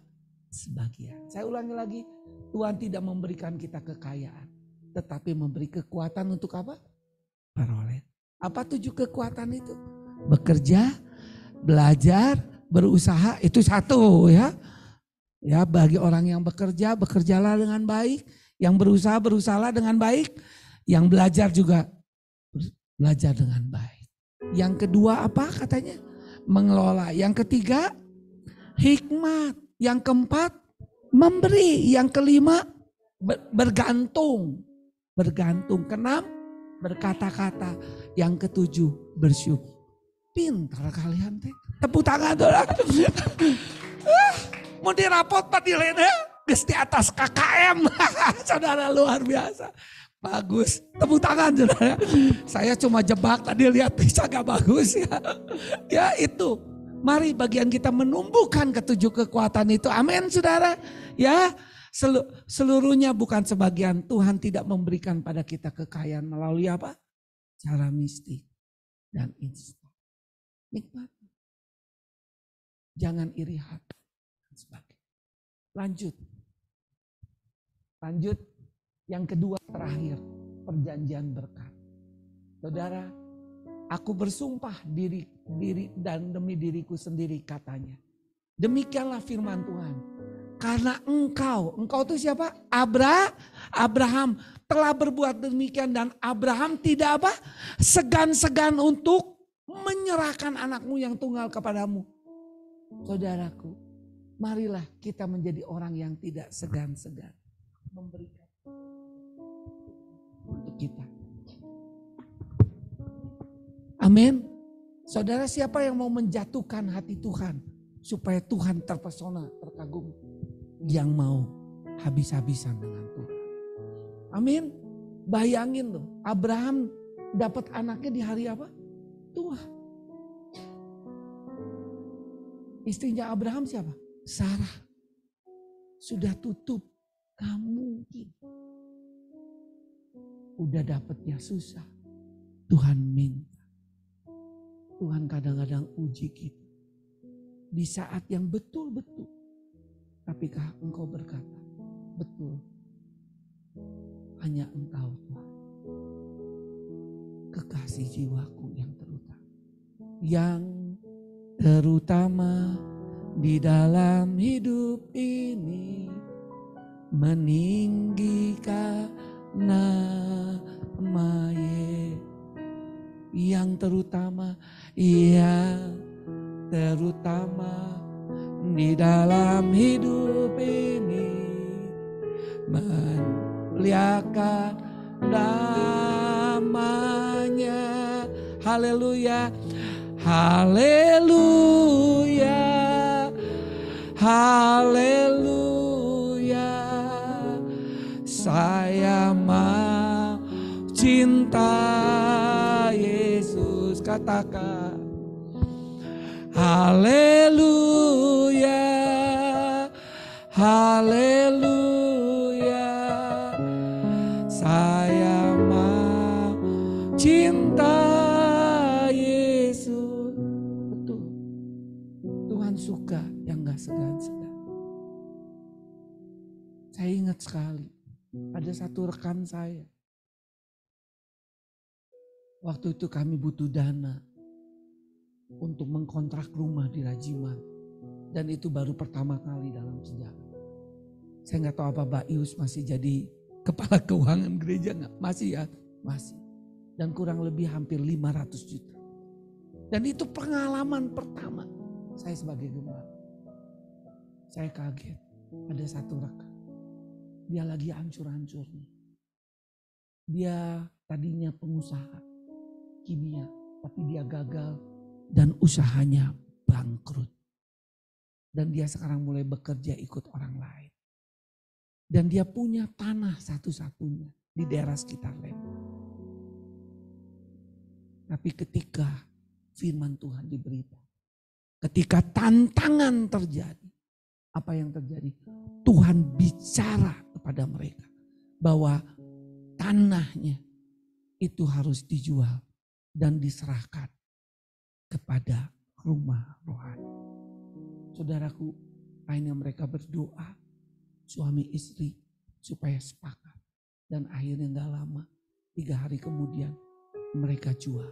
A: Sebagian. Saya ulangi lagi, Tuhan tidak memberikan kita kekayaan. Tetapi memberi kekuatan untuk apa? Peroleh. Apa 7 kekuatan itu? Bekerja, belajar, berusaha, itu 1 ya. Ya, bagi orang yang bekerja, bekerjalah dengan baik. Yang berusaha, berusahalah dengan baik. Yang belajar juga belajar dengan baik. Yang kedua apa katanya? Mengelola. Yang ketiga hikmat. Yang keempat memberi. Yang kelima bergantung. Bergantung. Keenam berkata-kata. Yang ketujuh bersyukur. Pintar kalian teh. Tepuk tangan tuh. Mau dirapot pak dilena. Geus di atas KKM. Saudara luar biasa. Bagus. Tepuk tangan saudara. Saya cuma jebak tadi lihat bisa gak bagus ya. Ya itu. Mari bagian kita menumbuhkan ke-7 kekuatan itu. Amin saudara. Ya. Seluruhnya bukan sebagian. Tuhan tidak memberikan pada kita kekayaan melalui apa? Cara mistik dan instan. Nikmat. Jangan iri hati. Lanjut. Yang kedua terakhir. Perjanjian berkat. Saudara, aku bersumpah diri dan demi diriku sendiri katanya. Demikianlah firman Tuhan. Karena engkau itu siapa? Abraham telah berbuat demikian dan Abraham tidak apa? Segan-segan untuk menyerahkan anakmu yang tunggal kepadamu. Saudaraku, marilah kita menjadi orang yang tidak segan-segan memberikan untuk kita. Amin. Saudara, siapa yang mau menjatuhkan hati Tuhan supaya Tuhan terpesona, terkagum? Yang mau habis-habisan dengan Tuhan. Amin. Bayangin loh, Abraham dapat anaknya di hari apa? tua. Istrinya Abraham siapa? Sarah. Sudah tutup, gak mungkin. Udah dapetnya susah. Tuhan minta. Tuhan kadang-kadang uji kita. Di saat yang betul-betul. Tapikah engkau berkata, betul. Hanya engkau Tuhan. Kekasih jiwaku yang terutama. Yang terutama di dalam hidup ini. Meninggikan nama yang terutama, yang terutama di dalam hidup ini, memuliakan namanya. Haleluya, haleluya, haleluya. Saya mau cinta Yesus, katakan haleluya, haleluya. Saya mau cinta Yesus. Betul, Tuhan suka yang gak segan-segan. Saya ingat sekali ada satu rekan saya. Waktu itu kami butuh dana untuk mengkontrak rumah di Rajiman. Dan itu baru pertama kali dalam sejarah. Saya nggak tahu apa Mbak Ius masih jadi kepala keuangan gereja nggak? Masih ya? Masih. Dan kurang lebih hampir 500 juta. Dan itu pengalaman pertama saya sebagai gembala. Saya kaget, ada satu rekan. Dia lagi hancur-hancurnya. Dia tadinya pengusaha kimia, tapi dia gagal dan usahanya bangkrut. Dan dia sekarang mulai bekerja ikut orang lain. Dan dia punya tanah satu-satunya di daerah sekitar Lembang. Tapi ketika firman Tuhan diberitakan, ketika tantangan terjadi, apa yang terjadi? Tuhan bicara kepada mereka bahwa tanahnya itu harus dijual dan diserahkan kepada rumah rohani. Saudaraku, akhirnya mereka berdoa suami istri supaya sepakat. Dan akhirnya gak lama, 3 hari kemudian mereka jual.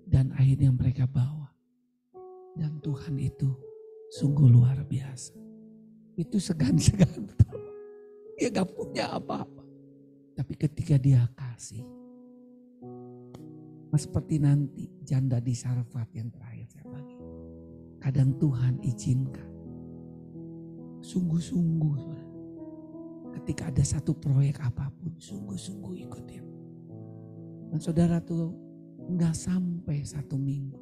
A: Dan akhirnya mereka bawa. Dan Tuhan itu sungguh luar biasa. Itu segan-segan. Dia gak punya apa-apa. Tapi ketika dia kasih. Seperti nanti janda di Sarfat yang terakhir saya bagi. Kadang Tuhan izinkan. Sungguh-sungguh. Ketika ada satu proyek apapun. Sungguh-sungguh ikutin. Dan saudara tuh gak sampai 1 minggu.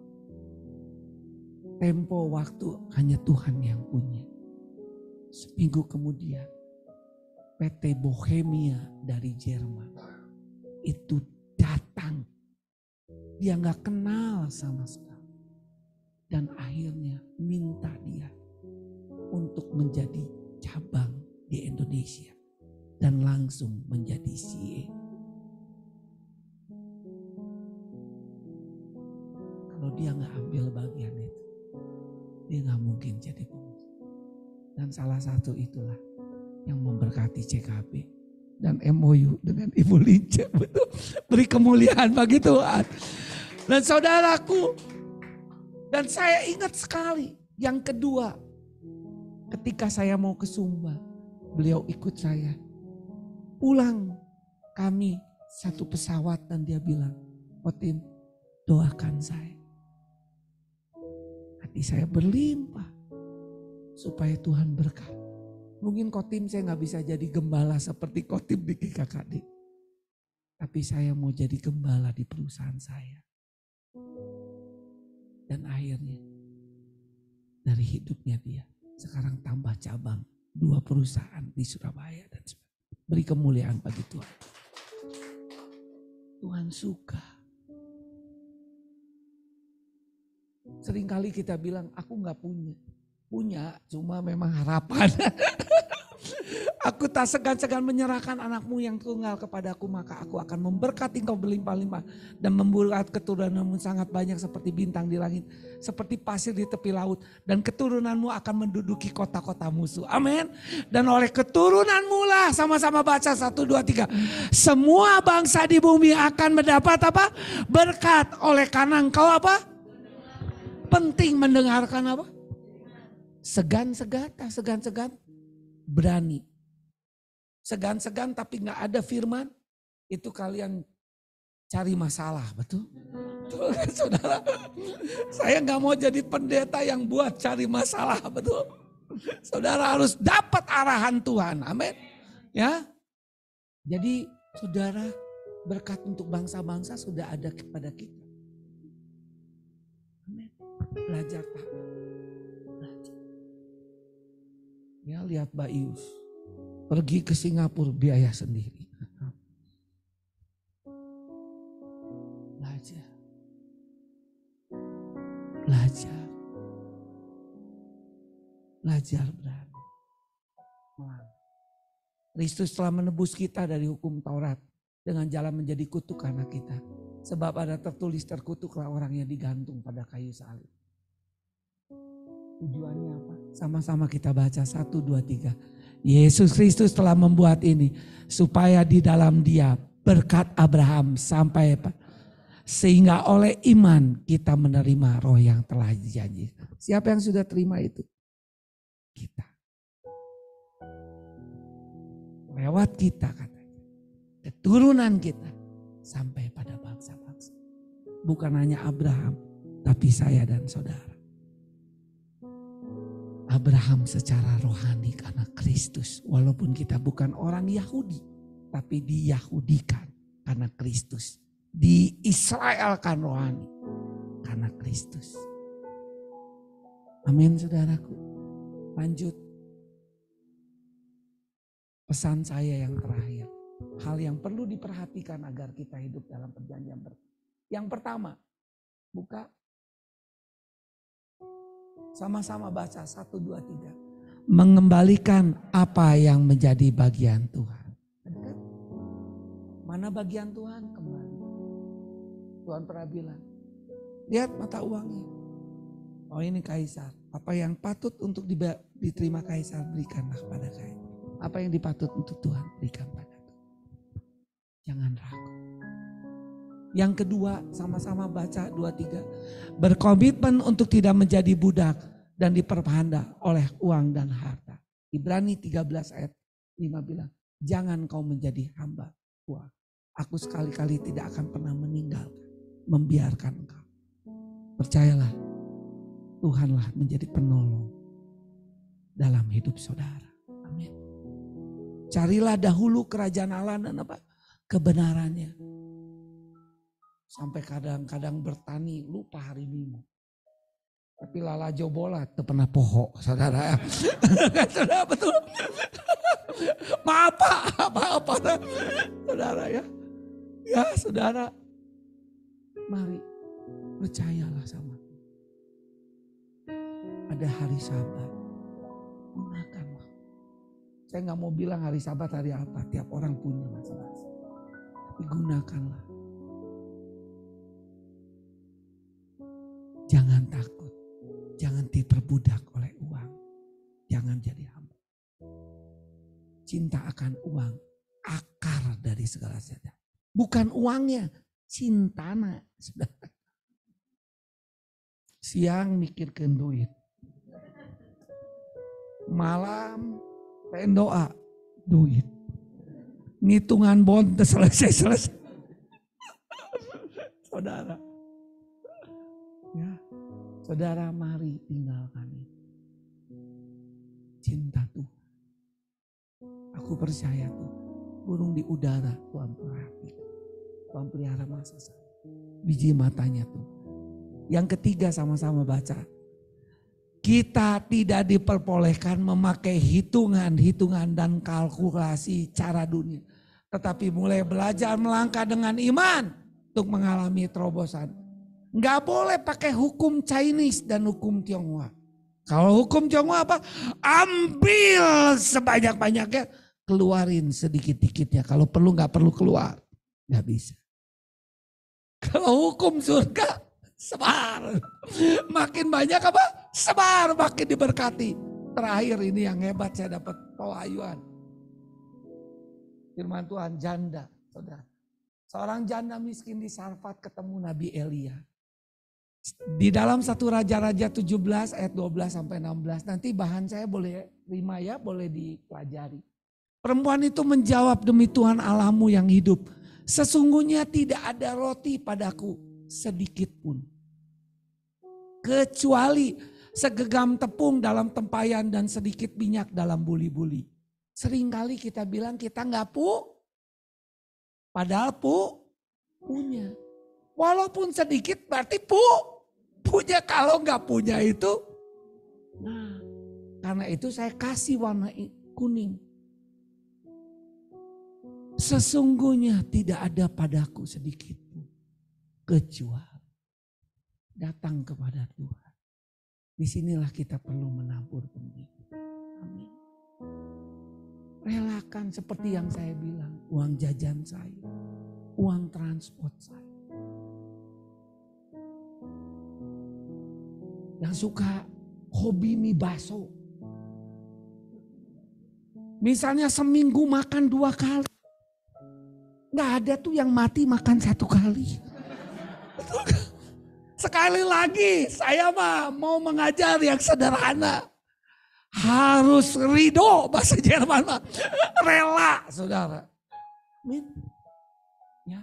A: Tempo waktu hanya Tuhan yang punya. Seminggu kemudian PT Bohemia dari Jerman itu datang. Dia gak kenal sama sekali. Dan akhirnya minta dia untuk menjadi cabang di Indonesia. Dan langsung menjadi CEO. Kalau dia gak ambil bagian itu, dia gak mungkin jadi pengusaha. Dan salah satu itulah yang memberkati CKB dan MOU dengan Ibu Lince. Betul, beri kemuliaan bagi Tuhan. Dan saudaraku, dan saya ingat sekali yang kedua, ketika saya mau ke Sumba, beliau ikut saya. Pulang kami satu pesawat dan dia bilang, Kotim, doakan saya. Hati saya berlimpah supaya Tuhan berkat. Mungkin Kotim saya gak bisa jadi gembala seperti Kotim di GKKD. Tapi saya mau jadi gembala di perusahaan saya. Dan akhirnya dari hidupnya dia sekarang tambah cabang 2 perusahaan di Surabaya dan sebagainya. Beri kemuliaan bagi Tuhan. Tuhan suka. Seringkali kita bilang, aku gak punya. Punya, cuma memang harapan. Aku tak segan-segan menyerahkan anakmu yang tunggal kepadaku, maka aku akan memberkati engkau berlimpah-limpah dan membuat keturunanmu sangat banyak seperti bintang di langit, seperti pasir di tepi laut, dan keturunanmu akan menduduki kota-kota musuh. Amin. Dan oleh keturunanmu lah, sama-sama baca 1, 2, 3. Semua bangsa di bumi akan mendapat apa? Berkat. Oleh karena engkau apa? Penting mendengarkan apa? Segan-segan, berani. Segan-segan tapi gak ada firman, itu kalian cari masalah, betul? Betul kan saudara? Saya gak mau jadi pendeta yang buat cari masalah, betul? Saudara harus dapat arahan Tuhan, amin. Ya, jadi saudara, berkat untuk bangsa-bangsa sudah ada kepada kita. Amin. Belajar taat. Ya, lihat Mbak Ius pergi ke Singapura biaya sendiri. Belajar berani. Kristus telah menebus kita dari hukum Taurat dengan jalan menjadi kutuk anak kita. Sebab ada tertulis, terkutuklah orang yang digantung pada kayu salib. Tujuannya apa? Sama-sama kita baca 1, 2, 3. Yesus Kristus telah membuat ini supaya di dalam Dia berkat Abraham sampai sehingga oleh iman kita menerima roh yang telah dijanjikan. Siapa yang sudah terima itu? Kita. Lewat kita katanya. Keturunan kita sampai pada bangsa-bangsa. Bukan hanya Abraham, tapi saya dan saudara. Abraham secara rohani karena Kristus. Walaupun kita bukan orang Yahudi, tapi diyahudikan karena Kristus. Diisraelkan rohani karena Kristus. Amin saudaraku. Lanjut. Pesan saya yang terakhir. Hal yang perlu diperhatikan agar kita hidup dalam perjanjian baru. Yang pertama, buka. Sama-sama baca 1, 2, 3. Mengembalikan apa yang menjadi bagian Tuhan. Mana bagian Tuhan? Kembali. Tuhan pernah bilang, lihat mata uangnya. Oh ini Kaisar. Apa yang patut untuk diterima Kaisar berikanlah pada Kaisar. Apa yang dipatut untuk Tuhan berikan pada Tuhan. Jangan ragu. Yang kedua, sama-sama baca 2, 3. Berkomitmen untuk tidak menjadi budak dan diperpanda oleh uang dan harta. Ibrani 13 ayat 5 bilang, jangan kau menjadi hamba uang. Aku sekali-kali tidak akan pernah meninggalkan, membiarkan engkau. Percayalah, Tuhanlah menjadi penolong dalam hidup saudara. Amin. Carilah dahulu kerajaan Allah dan apa? Kebenarannya. Sampai kadang-kadang bertani lupa hari Minggu. Tapi lala jobola itu pernah poho, saudara. Saudara betul. Maaf saudara ya. Ya saudara. Mari percayalah sama Tuhan. Ada hari Sabat. Gunakanlah. Saya gak mau bilang hari Sabat hari apa. Tiap orang punya masing-masing. Tapi gunakanlah. Jangan takut, jangan diperbudak oleh uang, jangan jadi hamba. Cinta akan uang, akar dari segala sesuatu. Bukan uangnya, cintana. Siang mikirkan duit, malam pengen doa, duit. Ngitungan bon selesai. Saudara. Ya, saudara mari tinggalkan itu. Cinta Tuhan. Aku percaya tuh, burung di udara Tuhan perhatikan. Tuhan pelihara masa sana. Biji matanya tuh. Yang ketiga sama-sama baca. Kita tidak diperbolehkan memakai hitungan-hitungan dan kalkulasi cara dunia. Tetapi mulai belajar melangkah dengan iman untuk mengalami terobosan. Nggak boleh pakai hukum Chinese dan hukum Tionghoa. Kalau hukum Tionghoa apa? Ambil sebanyak-banyaknya, keluarin sedikit-dikitnya. Kalau perlu nggak perlu keluar. Nggak bisa. Kalau hukum surga, sebar. Makin banyak apa? Sebar, makin diberkati. Terakhir ini yang hebat, saya dapat pewahyuan. Firman Tuhan, janda, saudara. Seorang janda miskin di Sarfat ketemu Nabi Elia. Di dalam 1 Raja-Raja 17 ayat 12 sampai 16. Nanti bahan saya boleh terima ya, boleh dipelajari. Perempuan itu menjawab, demi Tuhan Allahmu yang hidup, sesungguhnya tidak ada roti padaku sedikit pun. Kecuali segenggam tepung dalam tempayan dan sedikit minyak dalam buli-buli. Seringkali kita bilang kita nggak padahal punya. Walaupun sedikit berarti punya. Kalau nggak punya itu, nah karena itu saya kasih warna kuning. Sesungguhnya tidak ada padaku sedikit pun, kecuali datang kepada Tuhan. Disinilah kita perlu menabur benih. Amin. Relakan seperti yang saya bilang, uang jajan saya, uang transport saya. Yang suka hobi mie bakso. Misalnya seminggu makan 2 kali. Nggak ada tuh yang mati makan 1 kali. Sekali lagi saya mau mengajar yang sederhana. Harus ridho, bahasa Jerman mah. Rela, saudara. Amin. Ya.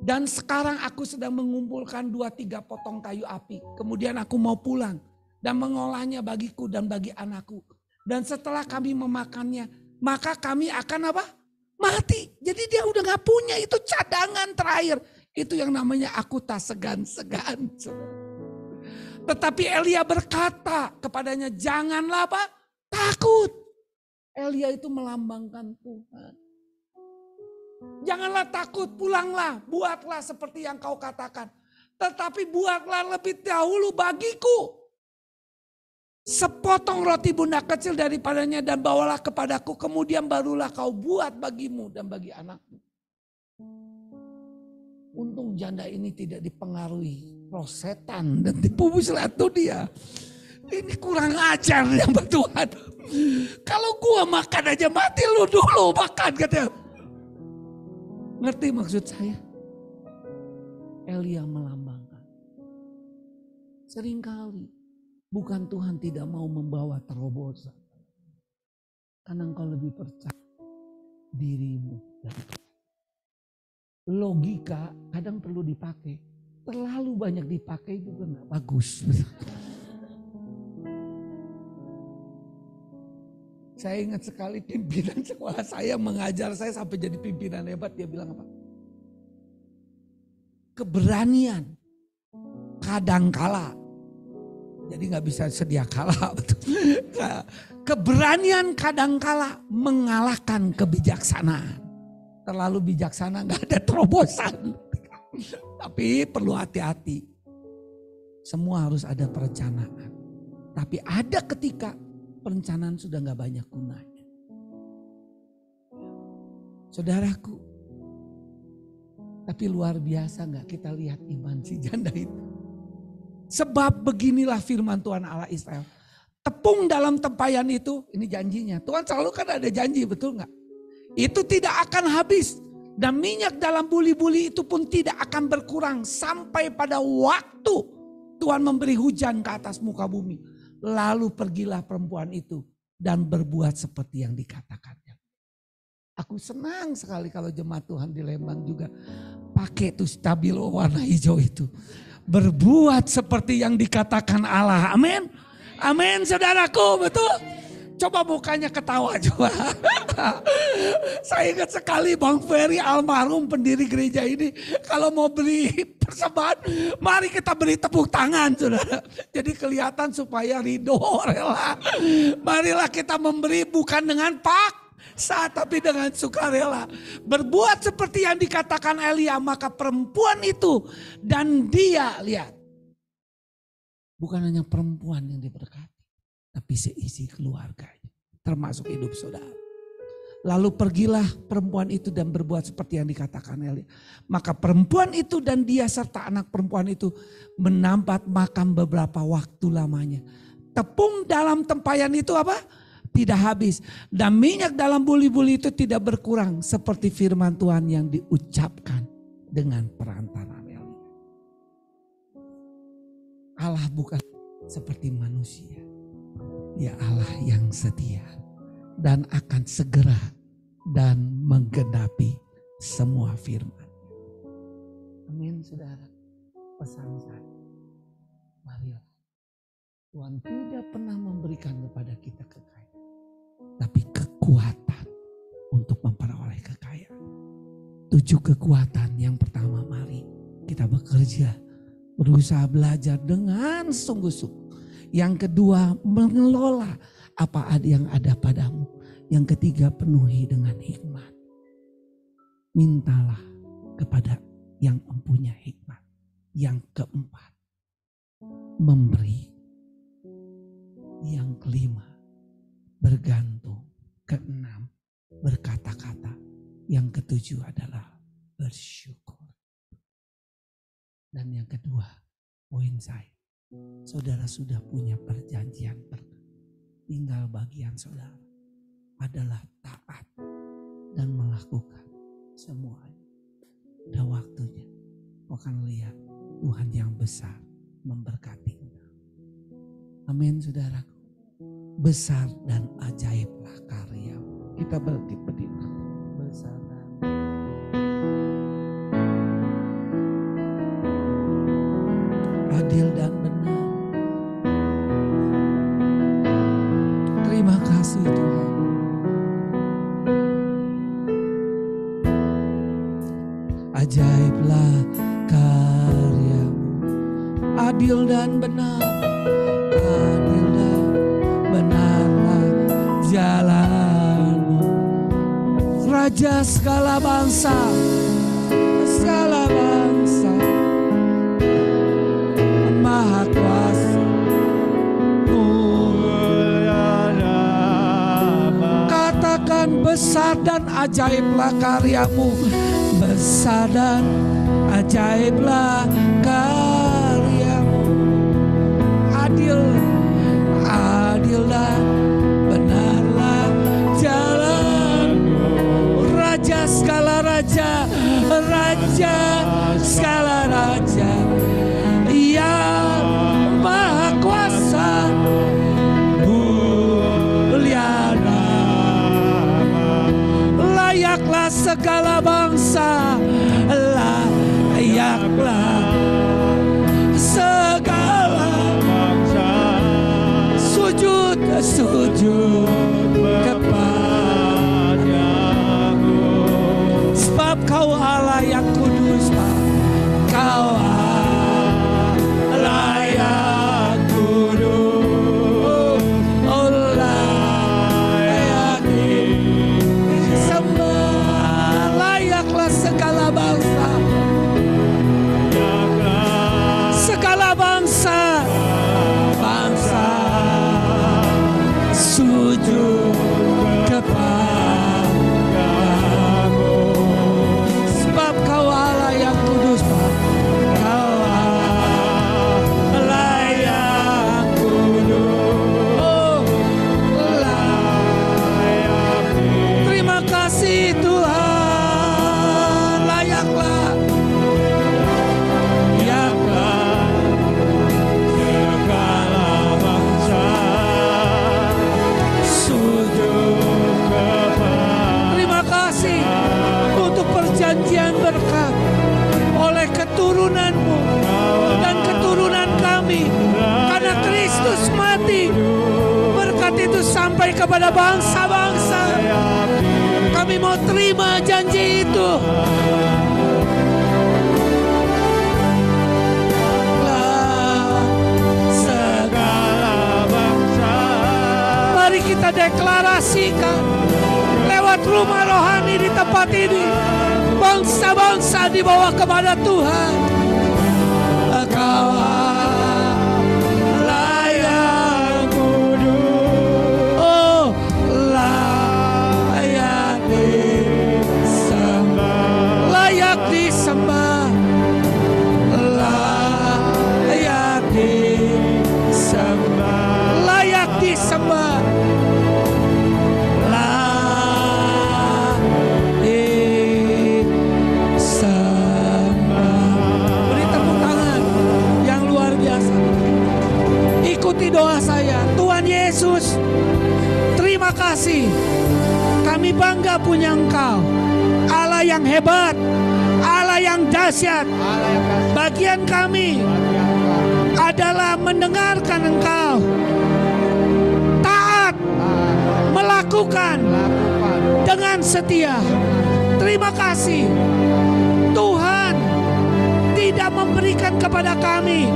A: Dan sekarang aku sedang mengumpulkan 2-3 potong kayu api. Kemudian aku mau pulang dan mengolahnya bagiku dan bagi anakku. Dan setelah kami memakannya, maka kami akan apa? Mati. Jadi dia udah gak punya, itu cadangan terakhir. Itu yang namanya aku tak segan-segan. Tetapi Elia berkata kepadanya, janganlah apa? Takut. Elia itu melambangkan Tuhan. Janganlah takut, pulanglah, buatlah seperti yang kau katakan. Tetapi buatlah lebih dahulu bagiku sepotong roti bunda kecil daripadanya dan bawalah kepadaku. Kemudian barulah kau buat bagimu dan bagi anakmu. Untung janda ini tidak dipengaruhi roh setan dan tipu muslihat dia. Ini kurang ajar yang Tuhan. Kalau gua makan aja mati, lu dulu makan katanya. Ngerti maksud saya? Elia melambangkan. Seringkali bukan Tuhan tidak mau membawa terobosan. Karena engkau lebih percaya dirimu. Logika kadang perlu dipakai. Terlalu banyak dipakai juga gak bagus. Saya ingat sekali pimpinan sekolah saya mengajar saya sampai jadi pimpinan hebat. Dia bilang apa? Keberanian kadangkala. Jadi gak bisa sedia kala. Keberanian kadangkala mengalahkan kebijaksanaan. Terlalu bijaksana gak ada terobosan. Tapi perlu hati-hati. Semua harus ada perencanaan. Tapi ada ketika perencanaan sudah gak banyak gunanya. Saudaraku, tapi luar biasa gak kita lihat iman si janda itu. Sebab beginilah firman Tuhan Allah Israel. Tepung dalam tempayan itu, ini janjinya. Tuhan selalu kan ada janji, betul gak? Itu tidak akan habis. Dan minyak dalam buli-buli itu pun tidak akan berkurang. Sampai pada waktu Tuhan memberi hujan ke atas muka bumi. Lalu pergilah perempuan itu dan berbuat seperti yang dikatakannya. Aku senang sekali kalau jemaat Tuhan di Lembang juga pakai tuh stabilo warna hijau itu. Berbuat seperti yang dikatakan Allah. Amin. Amin saudaraku, betul. Coba mukanya ketawa coba. Saya ingat sekali Bang Ferry almarhum pendiri gereja ini. Kalau mau beri persembahan, mari kita beri tepuk tangan saudara. Jadi kelihatan supaya ridho, rela. Marilah kita memberi bukan dengan saat tapi dengan sukarela. Berbuat seperti yang dikatakan Elia, maka perempuan itu dan dia, lihat. Bukan hanya perempuan yang diberkati, tapi seisi keluarganya, termasuk hidup saudara. Lalu pergilah perempuan itu dan berbuat seperti yang dikatakan Elia. Maka perempuan itu dan dia serta anak perempuan itu menambat makan beberapa waktu lamanya. Tepung dalam tempayan itu apa? Tidak habis. Dan minyak dalam buli-buli itu tidak berkurang. Seperti firman Tuhan yang diucapkan dengan perantara Elia. Allah bukan seperti manusia. Dia Allah yang setia. Dan akan segera dan menggenapi semua firman. Amin saudara. Pesan saya. Marilah. Tuhan tidak pernah memberikan kepada kita kekayaan. Tapi kekuatan untuk memperoleh kekayaan. 7 kekuatan. Yang pertama, mari kita bekerja. Berusaha belajar dengan sungguh-sungguh. Yang kedua, mengelola apa yang ada padamu. Yang ketiga, penuhi dengan hikmat. Mintalah kepada yang mempunyai hikmat. Yang keempat, memberi. Yang kelima, bergantung. Keenam, berkata-kata. Yang ketujuh adalah bersyukur. Dan yang kedua, poin saya. Saudara sudah punya perjanjian berkat. Tinggal bagian saudara adalah taat dan melakukan semuanya. Udah waktunya kau akan lihat Tuhan yang besar memberkati engkau. Amin saudaraku. Besar dan ajaiblah karyamu. Kita berdiri. Besar dan adil dan benar. Terima kasih Tuhan. Ajaiblah karyamu, adil dan benar, adil dan benarlah jalanmu. Raja segala bangsa, segala bangsa, Maha Kuasa, katakan besar dan ajaiblah karyamu. Besar dan ajaiblah karyamu. Adil, adil dan benarlah jalanmu. Raja segala raja, raja segala raja, yang Maha Kuasa, mulia nama. Layaklah segala bangsa, layaklah segala bangsa sujud kepadamu. Sebab kau Allah yang kudus, kau Allah yang kudus, layak disembah. Layaklah segala bangsa, segala bangsa, bangsa sujud kepadamu. Sebab kau Allah yang kudus, kau Allah yang kudus, layak. Terima kasih Tuhan, layaklah. Perjanjian berkat oleh keturunanmu dan keturunan kami, karena Kristus mati, berkat itu sampai kepada bangsa-bangsa. Kami mau terima janji itu. Segala bangsa, mari kita deklarasikan Lewat rumah rohani di tempat ini, bangsa-bangsa dibawa kepada Tuhan. Engkau layak kudus, oh layak disembah, layak disembah, layak disembah, layak disembah. Ikuti doa saya. Tuhan Yesus, terima kasih. Kami bangga punya Engkau, Allah yang hebat, Allah yang dahsyat. Bagian kami adalah mendengarkan Engkau, taat, melakukan dengan setia. Terima kasih Tuhan tidak memberikan kepada kami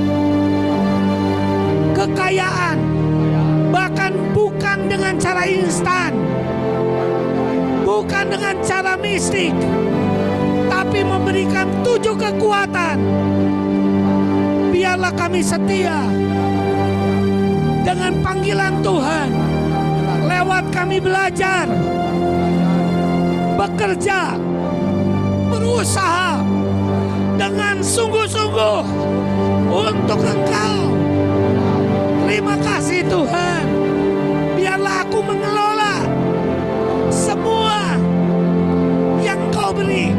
A: kekayaan, bahkan bukan dengan cara instan, bukan dengan cara mistik, tapi memberikan 7 kekuatan. Biarlah kami setia dengan panggilan Tuhan, lewat kami belajar, bekerja, berusaha dengan sungguh-sungguh untuk Engkau. Terima kasih Tuhan. Biarlah aku mengelola semua yang Kau beri,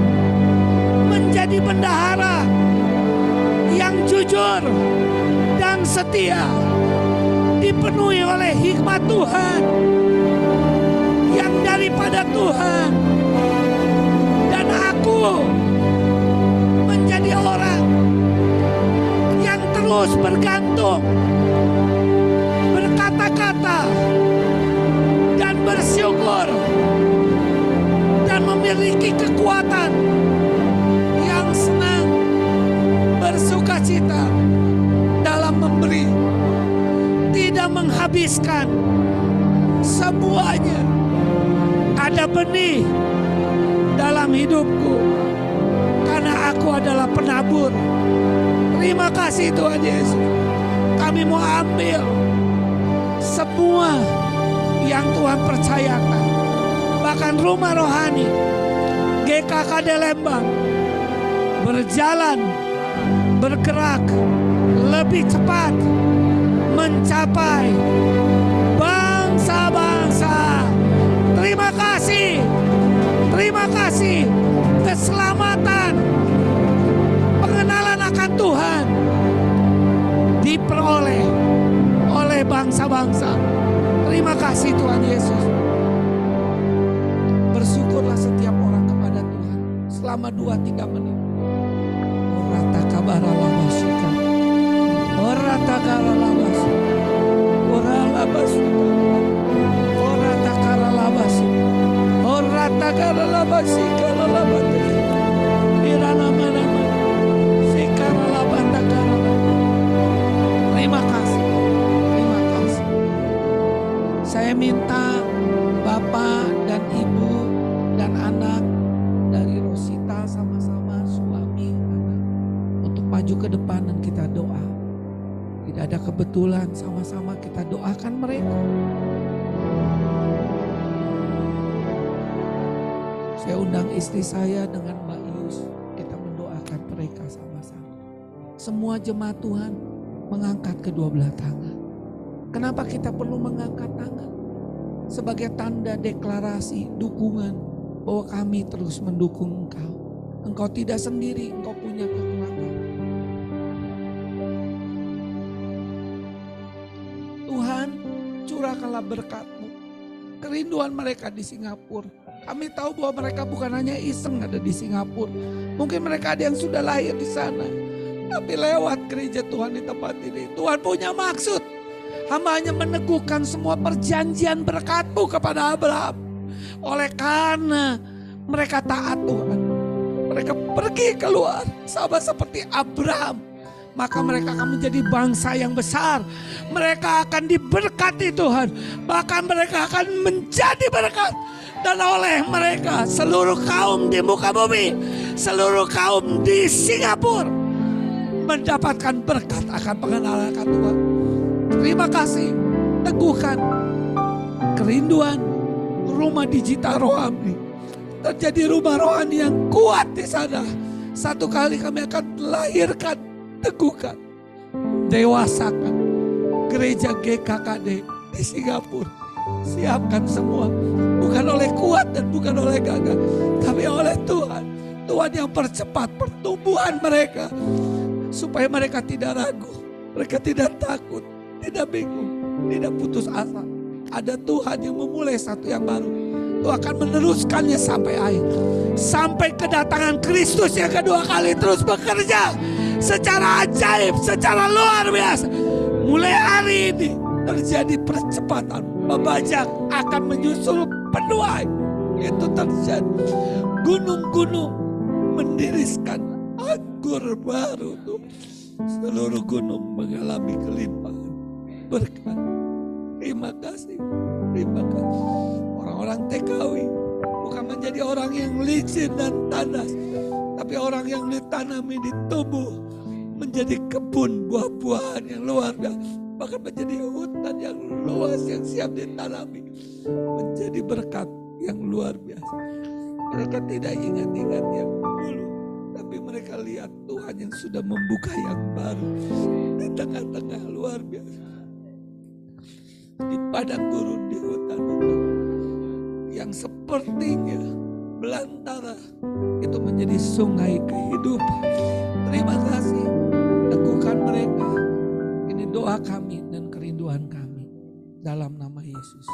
A: menjadi bendahara yang jujur dan setia, dipenuhi oleh hikmat Tuhan yang daripada Tuhan. Dan aku menjadi orang yang terus bergantung, berkata-kata dan bersyukur, dan memiliki kekuatan yang senang, bersukacita dalam memberi, tidak menghabiskan semuanya. Ada benih dalam hidupku karena aku adalah penabur. Terima kasih Tuhan Yesus. Kami mau ambil semua yang Tuhan percayakan. Bahkan rumah rohani GKKD Lembang berjalan, bergerak lebih cepat, mencapai bangsa-bangsa. Terima kasih, terima kasih. Keselamatan, pengenalan akan Tuhan diperoleh oleh bangsa-bangsa. Terima kasih Tuhan Yesus. Bersyukurlah setiap orang kepada Tuhan selama 2-3 menit. Orata kabaralabasika, orata karalabasika, oralabasika, orata karalabasika, orata karalabasika, lalabasika, iranama-nama, sikaralabata karalabasika. Terima kasih, terima kasih. Saya minta Bapak dan Ibu dan anak dari Rosita sama-sama suami anak untuk maju ke depan dan kita doa. Tidak ada kebetulan, sama-sama kita doakan mereka. Saya undang istri saya dengan Mbak Yus, kita mendoakan mereka sama-sama. Semua jemaat Tuhan mengangkat kedua belah tangan. Kenapa kita perlu mengangkat tangan? Sebagai tanda deklarasi dukungan bahwa kami terus mendukung Engkau. Engkau tidak sendiri, Engkau punya kekuatan. Tuhan, curahkanlah berkat-Mu. Kerinduan mereka di Singapura. Kami tahu bahwa mereka bukan hanya iseng ada di Singapura. Mungkin mereka ada yang sudah lahir di sana. Tapi lewat gereja Tuhan di tempat ini, Tuhan punya maksud. Hamba hanya meneguhkan semua perjanjian berkat-Mu kepada Abraham. Oleh karena mereka taat Tuhan, mereka pergi keluar sama seperti Abraham, maka mereka akan menjadi bangsa yang besar. Mereka akan diberkati Tuhan, bahkan mereka akan menjadi berkat Dan oleh mereka seluruh kaum di muka bumi, seluruh kaum di Singapura mendapatkan berkat akan pengenalan akan Tuhan. Terima kasih. Teguhkan kerinduan rumah digital rohani. Terjadi rumah rohani yang kuat di sana. Satu kali kami akan lahirkan, teguhkan, dewasakan gereja GKKD di Singapura. Siapkan semua. Bukan oleh kuat dan bukan oleh gagah, tapi oleh Tuhan. Tuhan yang percepat pertumbuhan mereka. Supaya mereka tidak ragu, mereka tidak takut, tidak bingung, tidak putus asa. Ada Tuhan yang memulai satu yang baru. Tuhan akan meneruskannya sampai akhir. Sampai kedatangan Kristus yang kedua kali terus bekerja secara ajaib, secara luar biasa. Mulai hari ini terjadi percepatan. Pembajak akan menyusul penuai. Itu terjadi. Gunung-gunung mendiriskan anggur baru tuh. Seluruh gunung mengalami kelimpahan berkat. Terima kasih. Terima kasih. Orang-orang TKW bukan menjadi orang yang licin dan tandas, tapi orang yang ditanami di tubuh menjadi kebun buah-buahan yang luar biasa, bahkan menjadi hutan yang luas yang siap ditanami, menjadi berkat yang luar biasa. Mereka tidak ingat-ingat yang dulu, tapi mereka lihat Tuhan yang sudah membuka yang baru di tengah-tengah luar biasa. Di padang gurun, di hutan-hutan yang sepertinya belantara, itu menjadi sungai kehidupan. Terima kasih. Teguhkan mereka. Ini doa kami dan kerinduan kami dalam nama Yesus.